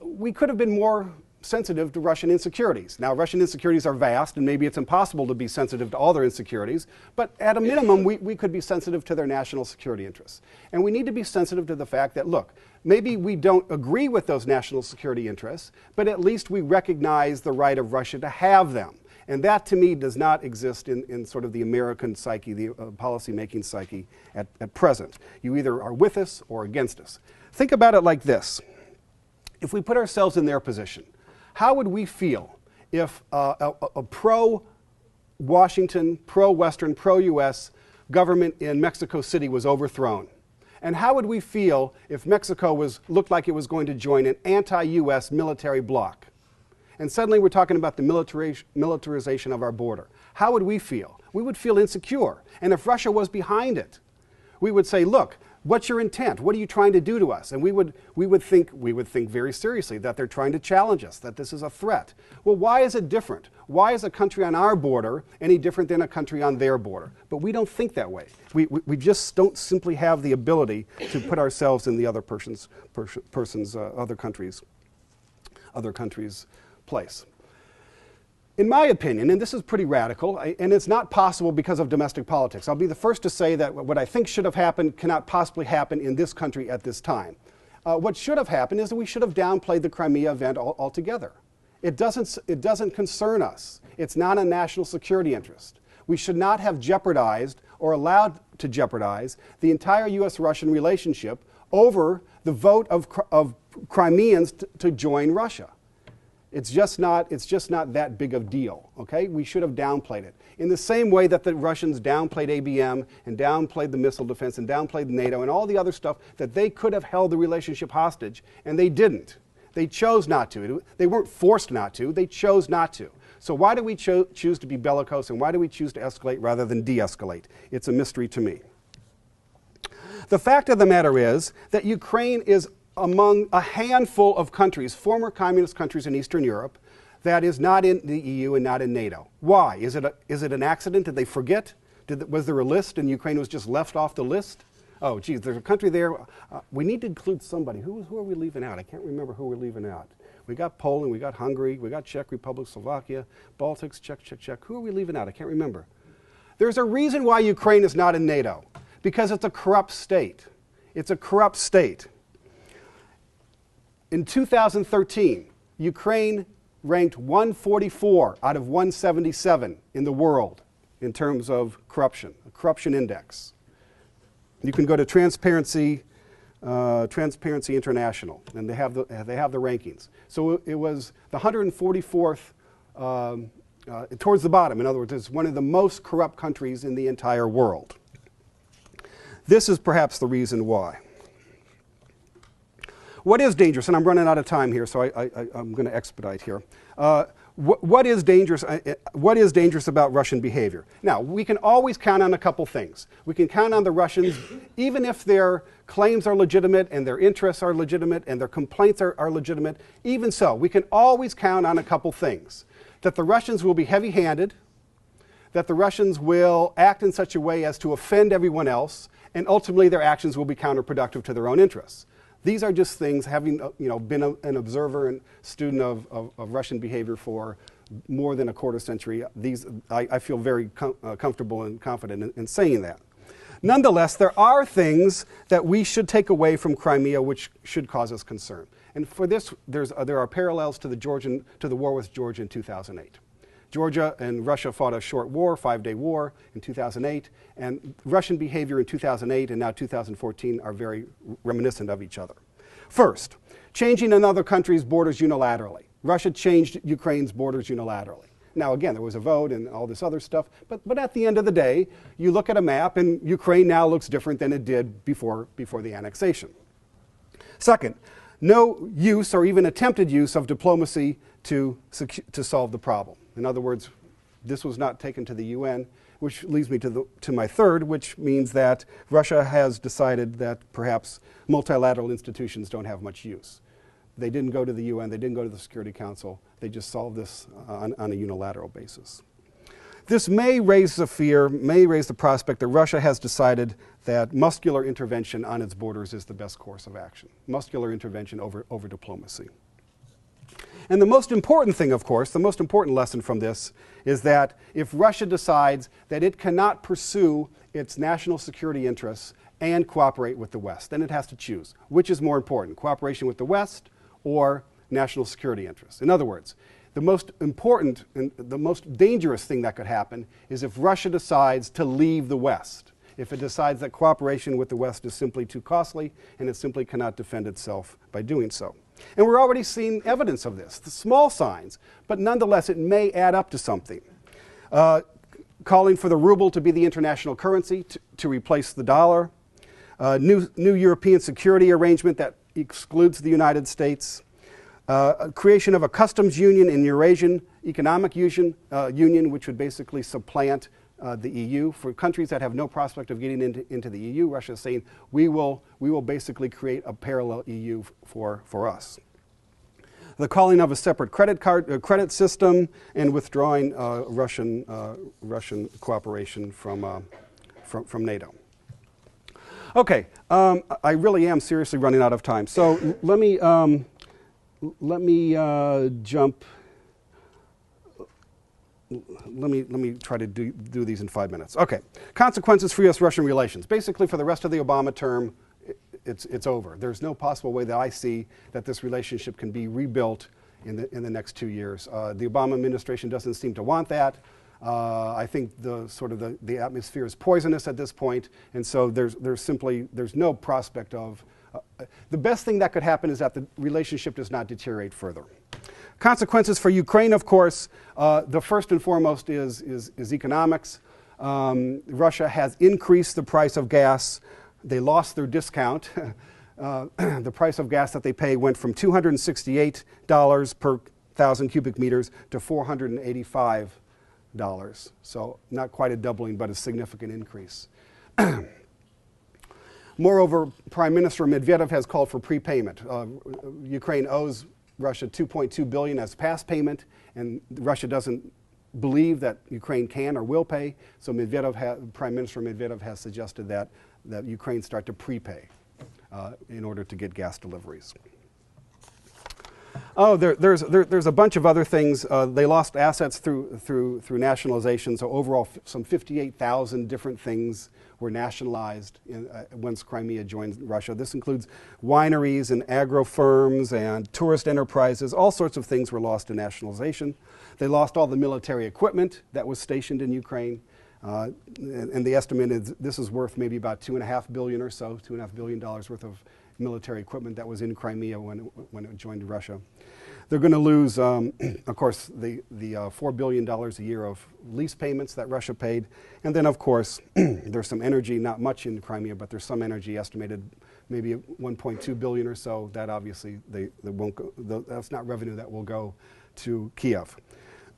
we could have been more sensitive to Russian insecurities. Now, Russian insecurities are vast, and maybe it's impossible to be sensitive to all their insecurities, but at a minimum, we could be sensitive to their national security interests. And we need to be sensitive to the fact that, look, maybe we don't agree with those national security interests, but at least we recognize the right of Russia to have them. And that, to me, does not exist in sort of the American psyche, the policy-making psyche at present. You either are with us or against us. Think about it like this. If we put ourselves in their position, how would we feel if a pro-Washington, pro-Western, pro-U.S. government in Mexico City was overthrown? And how would we feel if Mexico looked like it was going to join an anti-U.S. military bloc? And suddenly we're talking about the militarization of our border. How would we feel? We would feel insecure. And if Russia was behind it, we would say, look, what's your intent? What are you trying to do to us? And we would think very seriously that they're trying to challenge us, that this is a threat. Well, why is it different? Why is a country on our border any different than a country on their border? But we don't think that way. We just don't simply have the ability to put ourselves in the other other countries' place. In my opinion, and this is pretty radical, and it's not possible because of domestic politics. I'll be the first to say that what I think should have happened cannot possibly happen in this country at this time. What should have happened is that we should have downplayed the Crimea event altogether. It doesn't concern us. It's not a national security interest. We should not have jeopardized or allowed to jeopardize the entire U.S.-Russian relationship over the vote of Crimeans to join Russia. It's just not that big of a deal, okay? We should have downplayed it. In the same way that the Russians downplayed ABM and downplayed the missile defense and downplayed NATO and all the other stuff that they could have held the relationship hostage, and they didn't. They chose not to. They weren't forced not to. They chose not to. So why do we choose to be bellicose, and why do we choose to escalate rather than de-escalate? It's a mystery to me. The fact of the matter is that Ukraine is among a handful of countries, former communist countries in Eastern Europe, that is not in the EU and not in NATO. Why? Is it an accident? Did they forget? Was there a list and Ukraine was just left off the list? Oh, geez, there's a country there. We need to include somebody. Who are we leaving out? I can't remember who we're leaving out. We got Poland, we got Hungary, we got Czech Republic, Slovakia, Baltics, Czech. Who are we leaving out? I can't remember. There's a reason why Ukraine is not in NATO. Because it's a corrupt state. It's a corrupt state. In 2013, Ukraine ranked 144 out of 177 in the world in terms of corruption, a corruption index. You can go to Transparency International, and they have the rankings. So it was the 144th towards the bottom. In other words, it's one of the most corrupt countries in the entire world. This is perhaps the reason why. What is dangerous? And I'm running out of time here, so I'm going to expedite here. What is dangerous about Russian behavior? Now, we can always count on a couple things. We can count on the Russians, even if their claims are legitimate and their interests are legitimate and their complaints are legitimate. Even so, we can always count on a couple things. That the Russians will be heavy-handed, that the Russians will act in such a way as to offend everyone else, and ultimately their actions will be counterproductive to their own interests. These are just things, having been an observer and student of Russian behavior for more than a quarter century, I feel very comfortable and confident in saying that. Nonetheless, there are things that we should take away from Crimea which should cause us concern. And for this, there are parallels to the war with Georgia in 2008. Georgia and Russia fought a short war, 5-day war in 2008, and Russian behavior in 2008 and now 2014 are very reminiscent of each other. First, changing another country's borders unilaterally. Russia changed Ukraine's borders unilaterally. Now, again, there was a vote and all this other stuff, but at the end of the day, you look at a map and Ukraine now looks different than it did before the annexation. Second, no use or even attempted use of diplomacy to solve the problem. In other words, this was not taken to the UN, which leads me to my third, which means that Russia has decided that perhaps multilateral institutions don't have much use. They didn't go to the UN, they didn't go to the Security Council, they just solved this on a unilateral basis. This may raise the fear, may raise the prospect that Russia has decided that muscular intervention on its borders is the best course of action. Muscular intervention over diplomacy. And the most important thing, of course, the most important lesson from this is that if Russia decides that it cannot pursue its national security interests and cooperate with the West, then it has to choose. Which is more important, cooperation with the West or national security interests? In other words, the most important and the most dangerous thing that could happen is if Russia decides to leave the West. If it decides that cooperation with the West is simply too costly and it simply cannot defend itself by doing so. And we're already seeing evidence of this, the small signs, but nonetheless it may add up to something. Calling for the ruble to be the international currency to replace the dollar, new European security arrangement that excludes the United States, creation of a customs union and Eurasian economic union, which would basically supplant the EU. For countries that have no prospect of getting into the EU, Russia is saying, we will basically create a parallel EU for us. The calling of a separate credit system and withdrawing Russian cooperation from NATO. Okay, I really am seriously running out of time. So let me jump. Let me try to do these in 5 minutes. Okay, consequences for U.S.-Russian relations. Basically, for the rest of the Obama term, it's over. There's no possible way that I see that this relationship can be rebuilt in the next 2 years. The Obama administration doesn't seem to want that. I think the atmosphere is poisonous at this point, and so there's no prospect of. The best thing that could happen is that the relationship does not deteriorate further. Consequences for Ukraine, of course, the first and foremost is economics. Russia has increased the price of gas. They lost their discount. The price of gas that they pay went from $268 per 1,000 cubic meters to $485. So not quite a doubling, but a significant increase. Moreover, Prime Minister Medvedev has called for prepayment. Ukraine owes Russia $2.2 billion as past payment, and Russia doesn't believe that Ukraine can or will pay. So Prime Minister Medvedev has suggested that Ukraine start to prepay in order to get gas deliveries. Oh, there's a bunch of other things. They lost assets through nationalization. So overall, some 58,000 different things were nationalized once Crimea joined Russia. This includes wineries and agro firms and tourist enterprises. All sorts of things were lost to nationalization. They lost all the military equipment that was stationed in Ukraine. And the estimate is this is worth maybe about $2.5 billion or so, $2.5 billion worth of military equipment that was in Crimea when it joined Russia. They're going to lose, of course, the $4 billion a year of lease payments that Russia paid. And then, of course, there's some energy, not much in Crimea, but there's some energy estimated maybe $1.2 billion or so. That obviously, they won't go, that's not revenue that will go to Kiev.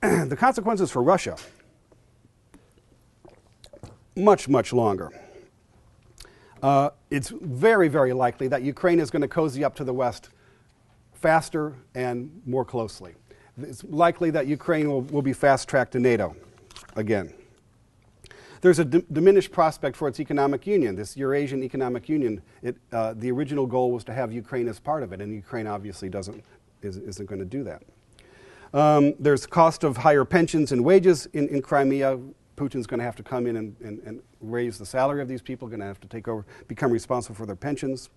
The consequences for Russia, much, much longer. It's very, very likely that Ukraine is going to cozy up to the West faster and more closely. It's likely that Ukraine will be fast-tracked to NATO again. There's a diminished prospect for its economic union, this Eurasian Economic Union. The original goal was to have Ukraine as part of it, and Ukraine obviously isn't going to do that. There's cost of higher pensions and wages in Crimea. Putin's going to have to come in and raise the salary of these people, going to have to take over, become responsible for their pensions.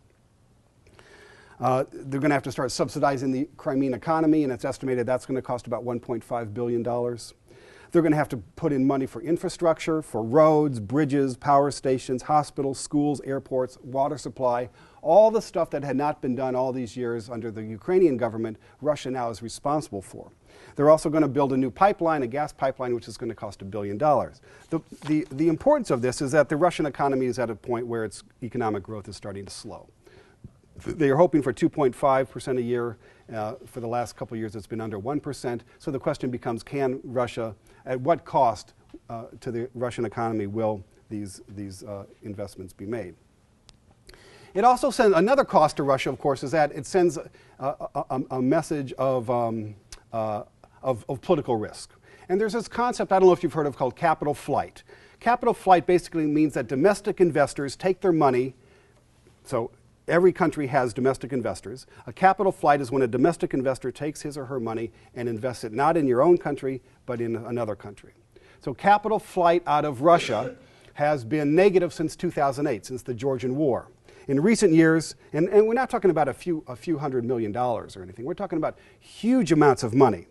They're going to have to start subsidizing the Crimean economy, and it's estimated that's going to cost about $1.5 billion. They're going to have to put in money for infrastructure, for roads, bridges, power stations, hospitals, schools, airports, water supply, all the stuff that had not been done all these years under the Ukrainian government, Russia now is responsible for. They're also going to build a new pipeline, a gas pipeline, which is going to cost $1 billion. The importance of this is that the Russian economy is at a point where its economic growth is starting to slow. They are hoping for 2.5% a year. For the last couple of years, it's been under 1%. So the question becomes, can Russia, at what cost to the Russian economy will these investments be made? It also sends another cost to Russia, of course, is that it sends a message of political risk. And there's this concept, I don't know if you've heard of, called capital flight. Capital flight basically means that domestic investors take their money, so every country has domestic investors. A capital flight is when a domestic investor takes his or her money and invests it not in your own country, but in another country. So capital flight out of Russia has been negative since 2008, since the Georgian War. In recent years, and we're not talking about a few $100 million or anything, we're talking about huge amounts of money.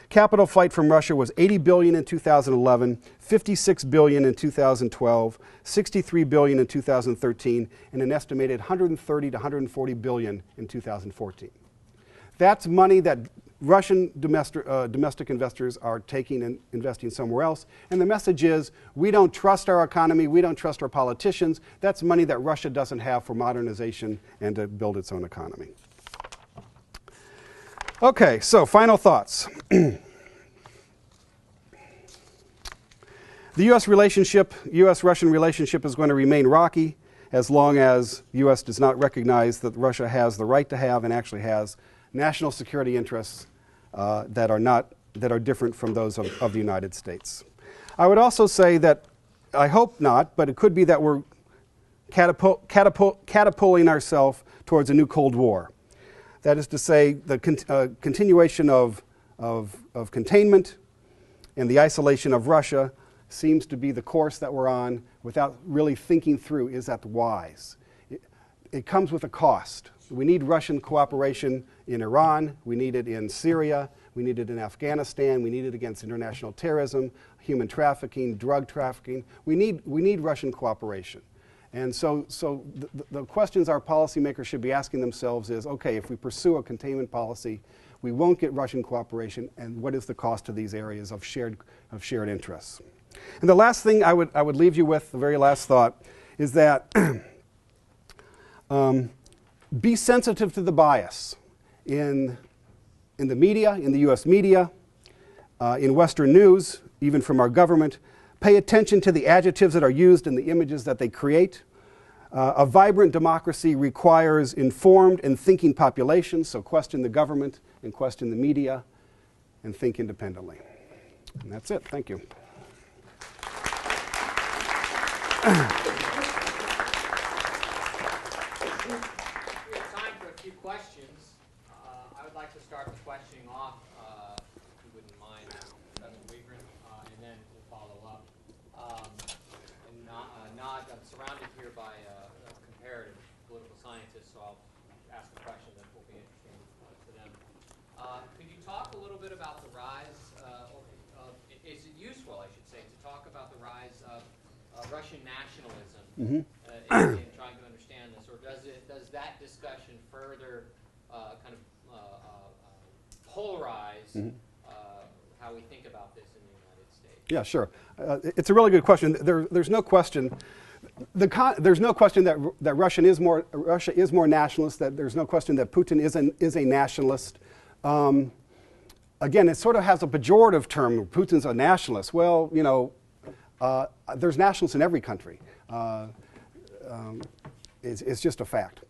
Capital flight from Russia was $80 billion in 2011, $56 billion in 2012, $63 billion in 2013, and an estimated $130 to $140 billion in 2014. That's money that Russian domestic investors are taking and investing somewhere else. And the message is, we don't trust our economy, we don't trust our politicians. That's money that Russia doesn't have for modernization and to build its own economy. Okay, so final thoughts. The U.S.-Russian relationship is going to remain rocky as long as the U.S. does not recognize that Russia has the right to have and actually has national security interests that are different from those of the United States. I would also say that, I hope not, but it could be that we're catapulting ourselves towards a new Cold War. That is to say, the continuation of containment and the isolation of Russia seems to be the course that we're on without really thinking through, is that wise? it comes with a cost. We need Russian cooperation in Iran. We need it in Syria. We need it in Afghanistan. We need it against international terrorism, human trafficking, drug trafficking. We need Russian cooperation. And so the questions our policymakers should be asking themselves is, okay, if we pursue a containment policy, we won't get Russian cooperation, and what is the cost to these areas of shared interests? And the last thing I would leave you with, the very last thought, is that be sensitive to the bias in the media, in the US media, in Western news, even from our government. Pay attention to the adjectives that are used and the images that they create. A vibrant democracy requires informed and thinking populations, so question the government and question the media and think independently. And that's it. Thank you. We have time for a few questions. I would like to start the questioning off, if you wouldn't mind, Professor Wegren, and then we'll follow up. I'm surrounded here by comparative political scientists, so I'll ask a question that will be interesting to them. Could you talk a little bit about the rise, is it useful, I should say, to talk about the rise of Russian nationalism in trying to understand this, or does that discussion further kind of polarize how we think about this in the United States? Yeah, sure. It's a really good question. There's no question. There's no question that Russia is more nationalist. That there's no question that Putin is a nationalist. Again, it sort of has a pejorative term. Putin's a nationalist. Well, you know, there's nationalists in every country. It's just a fact.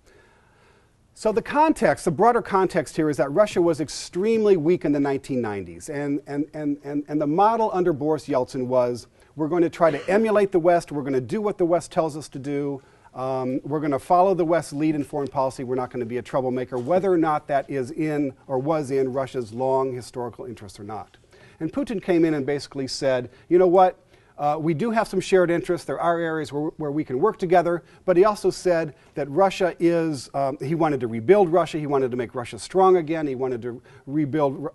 So the context, the broader context here is that Russia was extremely weak in the 1990s. And the model under Boris Yeltsin was, we're going to try to emulate the West. We're going to do what the West tells us to do. We're going to follow the West's lead in foreign policy. We're not going to be a troublemaker, whether or not that is in or was in Russia's long historical interest or not. And Putin came in and basically said, you know what? We do have some shared interests. There are areas where we can work together. But he also said that Russia is, he wanted to rebuild Russia. He wanted to make Russia strong again. He wanted to rebuild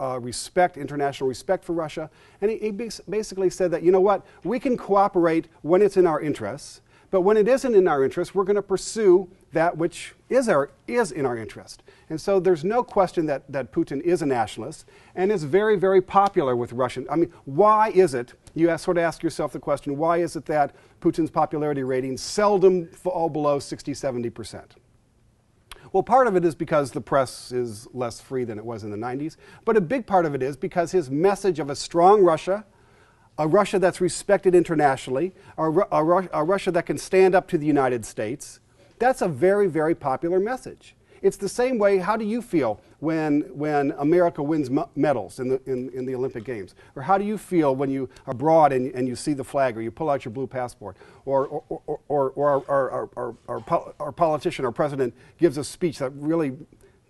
international respect for Russia. And he basically said that, you know what, we can cooperate when it's in our interests. But when it isn't in our interest, we're going to pursue that which is in our interest. And so there's no question that Putin is a nationalist and is very, very popular with Russian. I mean, why is it, you sort of ask yourself the question, why is it that Putin's popularity ratings seldom fall below 60–70%? Well, part of it is because the press is less free than it was in the 90s. But a big part of it is because his message of a strong Russia, a Russia that's respected internationally, a Russia that can stand up to the United States, that's a very, very popular message. It's the same way, how do you feel when America wins medals in the Olympic Games? Or how do you feel when you are abroad and you see the flag, or you pull out your blue passport, or our politician, our president, gives a speech that really,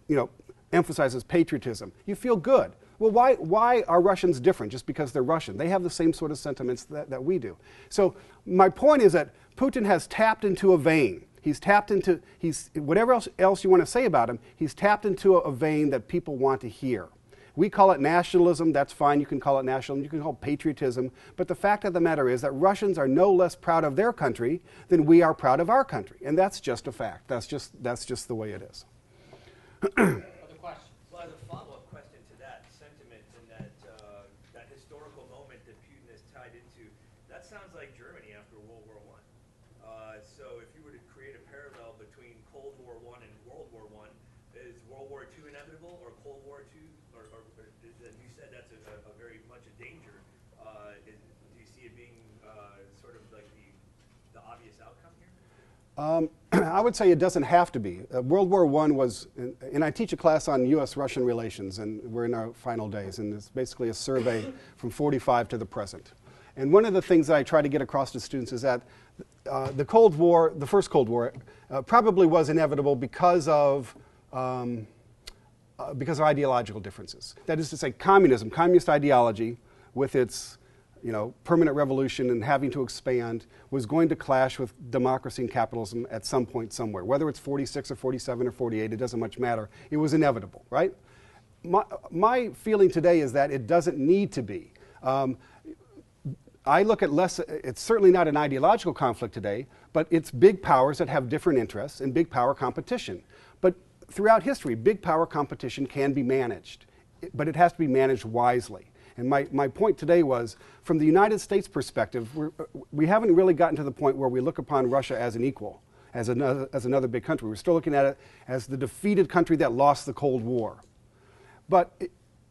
you know, emphasizes patriotism? You feel good. Well, why are Russians different just because they're Russian? They have the same sort of sentiments that we do. So my point is that Putin has tapped into a vein. He's tapped into, whatever else you want to say about him, he's tapped into a vein that people want to hear. We call it nationalism. That's fine. You can call it nationalism. You can call it patriotism. But the fact of the matter is that Russians are no less proud of their country than we are proud of our country. And that's just a fact. That's just the way it is. Other questions? Well, as a follow-up question to that sentiment and that historical moment that Putin is tied into, that sounds like Germany after World War I. So if you were to create a parallel between Cold War I and World War I, is World War II inevitable, or Cold War II, or you said that's a very much a danger. Do you see it being sort of like the obvious outcome here? I would say it doesn't have to be. World War I was, and I teach a class on U.S.-Russian relations, and we're in our final days, and it's basically a survey from 45 to the present. And one of the things that I try to get across to students is that the Cold War, the first Cold War, probably was inevitable because of ideological differences. That is to say, communist ideology, with its permanent revolution and having to expand was going to clash with democracy and capitalism at some point somewhere. Whether it's 46 or 47 or 48, it doesn't much matter. It was inevitable, right? My feeling today is that it doesn't need to be. I look at it's certainly not an ideological conflict today, but it's big powers that have different interests and big power competition. But throughout history, big power competition can be managed, but it has to be managed wisely. And my point today was, from the United States perspective, we haven't really gotten to the point where we look upon Russia as an equal, as another big country. We're still looking at it as the defeated country that lost the Cold War. But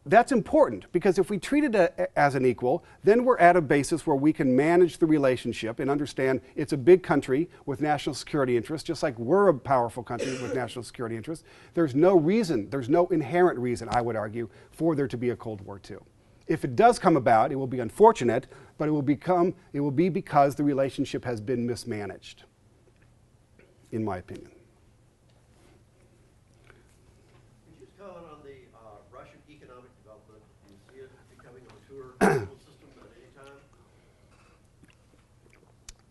that's important, because if we treat it as an equal, then we're at a basis where we can manage the relationship and understand it's a big country with national security interests, just like we're a powerful country with national security interests. There's no inherent reason, I would argue, for there to be a Cold War II. If it does come about, it will be unfortunate, but it will be because the relationship has been mismanaged, in my opinion. Could you comment on the Russian economic development? Do you see it becoming a mature political system at any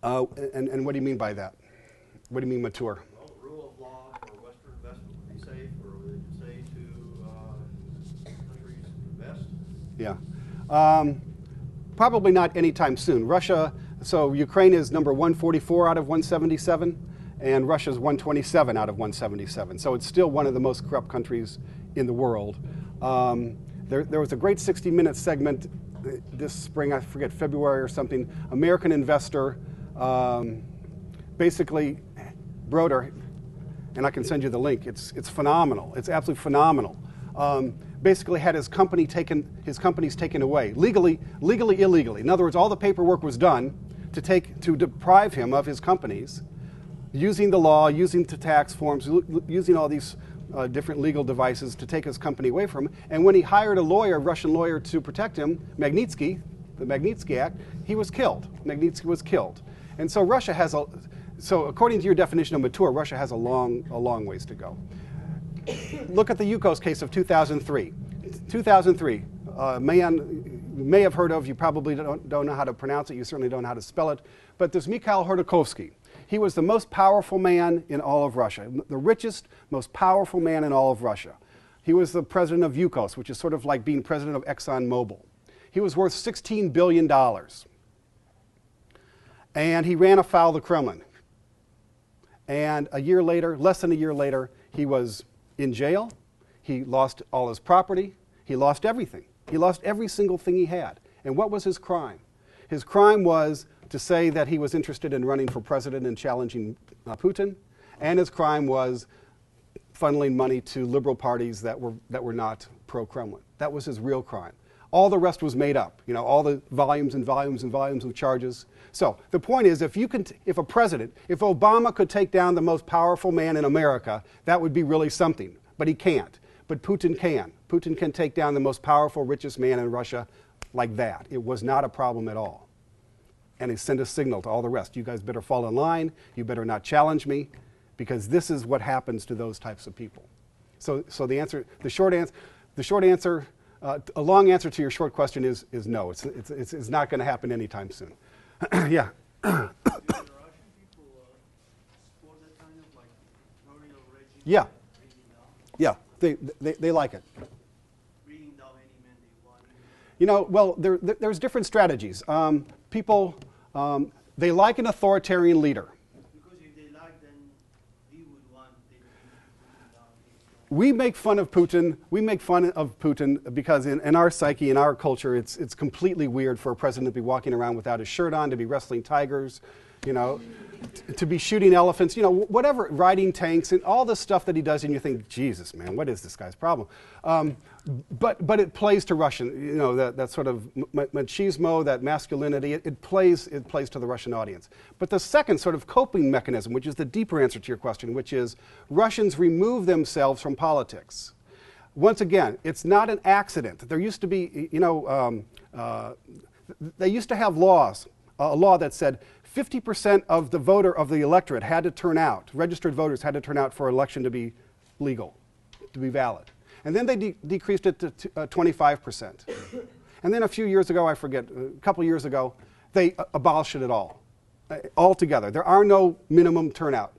time? And what do you mean by that? What do you mean mature? Well, the rule of law for Western investment would be safe, or would it say to countries invest? Yeah. Probably not anytime soon. Russia, so Ukraine is number 144 out of 177, and Russia's 127 out of 177. So it's still one of the most corrupt countries in the world. There was a great 60-minute segment this spring, I forget, February or something. American investor, basically, Broder, and I can send you the link. It's phenomenal. It's absolutely phenomenal. Basically had his companies taken away, legally, illegally. In other words, all the paperwork was done to deprive him of his companies, using the law, using the tax forms, using all these different legal devices to take his company away from him. And when he hired a lawyer, a Russian lawyer, to protect him, Magnitsky, the Magnitsky Act, he was killed. Magnitsky was killed. And so Russia has so according to your definition of mature, Russia has a long ways to go. Look at the Yukos case of 2003. 2003, man you may have heard of, you probably don't know how to pronounce it, you certainly don't know how to spell it, but there's Mikhail Khodorkovsky. He was the most powerful man in all of Russia, the richest, most powerful man in all of Russia. He was the president of Yukos, which is sort of like being president of ExxonMobil. He was worth $16 billion. And he ran afoul of the Kremlin. And a year later, less than a year later, he was in jail. He lost all his property. He lost everything. He lost every single thing he had. And what was his crime? His crime was to say that he was interested in running for president and challenging Putin. And his crime was funneling money to liberal parties that were not pro-Kremlin. That was his real crime. All the rest was made up, all the volumes and volumes and volumes of charges. So the point is, if Obama could take down the most powerful man in America, that would be really something. But he can't. But Putin can. Putin can take down the most powerful, richest man in Russia like that. It was not a problem at all. And he sent a signal to all the rest. You guys better fall in line. You better not challenge me, because this is what happens to those types of people. So the short answer, a long answer to your short question is no. It's not going to happen anytime soon. Yeah. The Russian people support that kind of like dictatorial regime? Yeah. Bringing down, Yeah. They like it. bringing down any man they want. Well, there's different strategies. People, they like an authoritarian leader. Because if they like, then he would want them to bring down. We make fun of Putin. We make fun of Putin because in our psyche, in our culture, it's completely weird for a president to be walking around without his shirt on, to be wrestling tigers, to be shooting elephants, whatever, riding tanks, and all the stuff that he does, and you think, Jesus, man, what is this guy's problem? But it plays to Russian, that sort of machismo, that masculinity. It plays to the Russian audience. But the second sort of coping mechanism, which is the deeper answer to your question, which is Russians remove themselves from politics. Once again, it's not an accident. There used to be, they used to have laws, a law that said 50% of the electorate had to turn out, registered voters had to turn out for an election to be legal, to be valid. And then they decreased it to 25%. And then a few years ago, I forget, a couple years ago, they abolished it at all, altogether. There are no minimum turnout.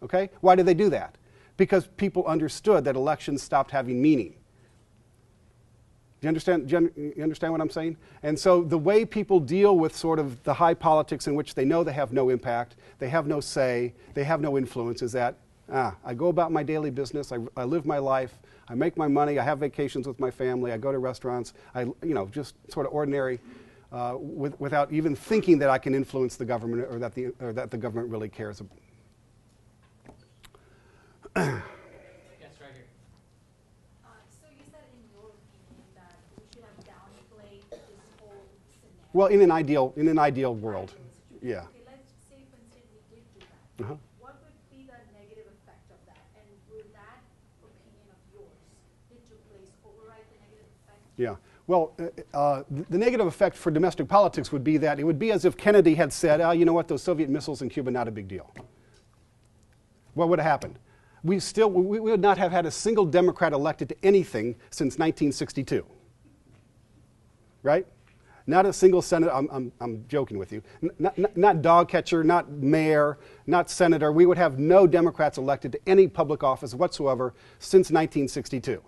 Okay? Why did they do that? Because people understood that elections stopped having meaning. Do you understand what I'm saying? And so the way people deal with sort of the high politics in which they know they have no impact, they have no say, they have no influence is that, I go about my daily business, I live my life, I make my money, I have vacations with my family, I go to restaurants, just sort of ordinary, without even thinking that I can influence the government or that the government really cares. Yes, right here. So you said in your opinion that we should have downplayed this whole scenario. Well, in an ideal world, yeah. Okay, let's say for instance we did do that. Uh-huh. What would be the negative effect of that? And will that opinion of yours that took place override the negative effect? Yeah. Well, the negative effect for domestic politics would be that it would be as if Kennedy had said, you know what, those Soviet missiles in Cuba, not a big deal. What would have happened? We would not have had a single Democrat elected to anything since 1962. Right? Not a single senator, I'm joking with you, not dog catcher, not mayor, not senator. We would have no Democrats elected to any public office whatsoever since 1962.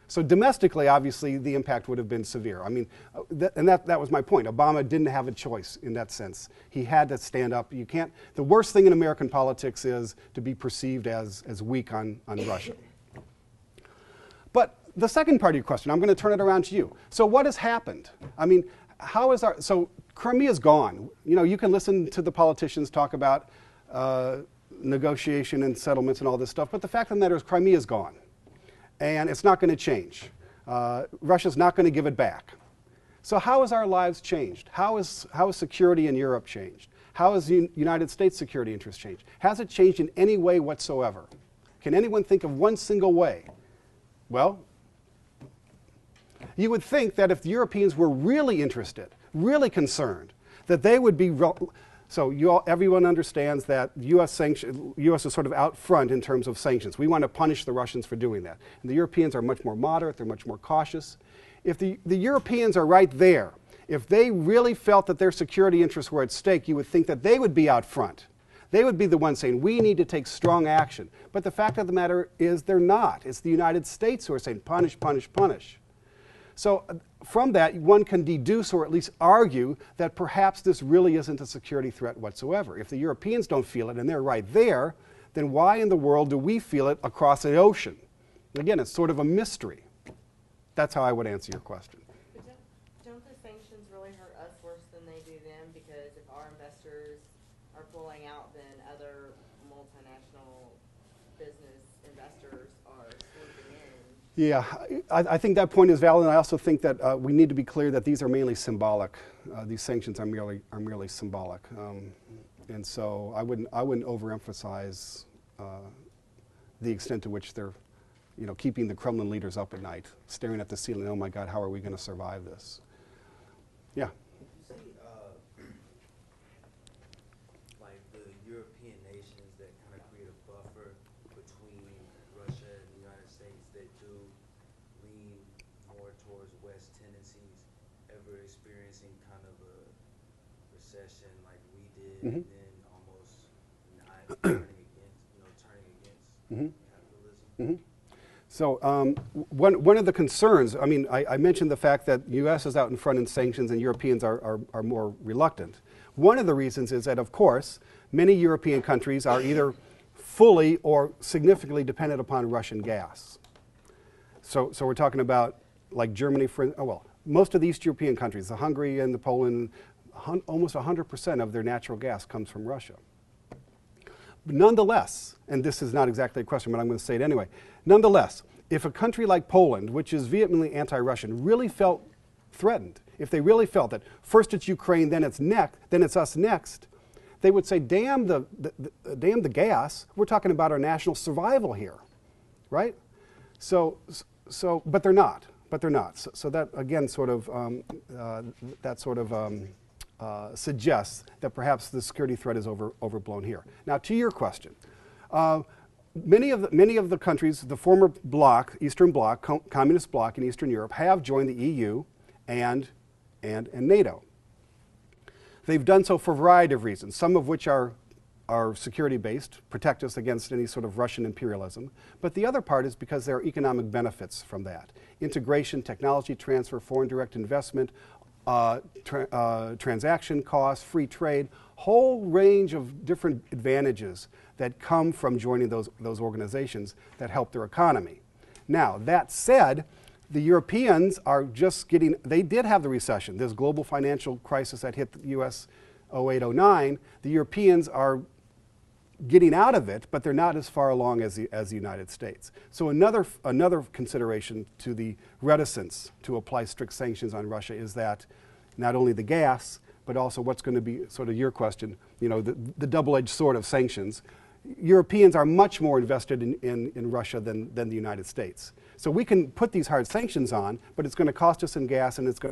So domestically, obviously, the impact would have been severe. I mean, that was my point. Obama didn't have a choice in that sense. He had to stand up. You can't. The worst thing in American politics is to be perceived as weak on Russia. But the second part of your question, I'm going to turn it around to you. So what has happened? I mean, so Crimea's gone. You know, you can listen to the politicians talk about negotiation and settlements and all this stuff, but the fact of the matter is Crimea's gone. And it's not going to change. Russia's not going to give it back. So how has our lives changed? How has security in Europe changed? How has the United States security interest changed? Has it changed in any way whatsoever? Can anyone think of one single way? Well, you would think that if the Europeans were really interested, really concerned, that they would be... everyone understands that U.S. is sort of out front in terms of sanctions. We want to punish the Russians for doing that. And the Europeans are much more moderate, they're much more cautious. If the Europeans are right there, if they really felt that their security interests were at stake, you would think that they would be out front. They would be the ones saying, we need to take strong action. But the fact of the matter is they're not. It's the United States who are saying, punish, punish, punish. So from that, one can deduce or at least argue that perhaps this really isn't a security threat whatsoever. If the Europeans don't feel it and they're right there, then why in the world do we feel it across the ocean? Again, it's sort of a mystery. That's how I would answer your question. But don't the sanctions really hurt us worse than they do them? Because if our investors are pulling out, then other multinational business investors are swooping in. Yeah, I think that point is valid, and I also think that we need to be clear that these are mainly symbolic. These sanctions are merely symbolic, and so I wouldn't overemphasize the extent to which they're, keeping the Kremlin leaders up at night, staring at the ceiling. Oh my God, how are we going to survive this? Yeah. You see, like the European nations that kind of create a buffer between Russia and the United States that do lean more towards West tendencies, ever experiencing kind of a recession like we did, and then almost not turning against capitalism. So one of the concerns, I mentioned the fact that the U.S. is out in front in sanctions and Europeans are more reluctant. One of the reasons is that, of course, many European countries are either fully or significantly dependent upon Russian gas. So we're talking about like Germany, most of the East European countries, the Hungary and the Poland, almost 100% of their natural gas comes from Russia. But nonetheless, and this is not exactly a question, but I'm going to say it anyway. Nonetheless, if a country like Poland, which is vehemently anti-Russian, really felt threatened, if they really felt that first it's Ukraine, then it's us next, they would say, damn the gas, we're talking about our national survival here, right? But they're not. So that again suggests that perhaps the security threat is overblown here. Now, to your question, many of the countries, the former bloc, Eastern Bloc, Communist Bloc in Eastern Europe, have joined the EU and NATO. They've done so for a variety of reasons, some of which are security-based, protect us against any sort of Russian imperialism. But the other part is because there are economic benefits from that. Integration, technology transfer, foreign direct investment, transaction costs, free trade, whole range of different advantages that come from joining those organizations that help their economy. Now, that said, the Europeans are just getting, they did have the recession, this global financial crisis that hit the U.S. 08-09. The Europeans are getting out of it, but they're not as far along as the United States. So another consideration to the reticence to apply strict sanctions on Russia is that not only the gas, but also what's going to be sort of your question, you know, the double-edged sword of sanctions. Europeans are much more invested in Russia than the United States. So we can put these hard sanctions on, but it's going to cost us in gas and it's going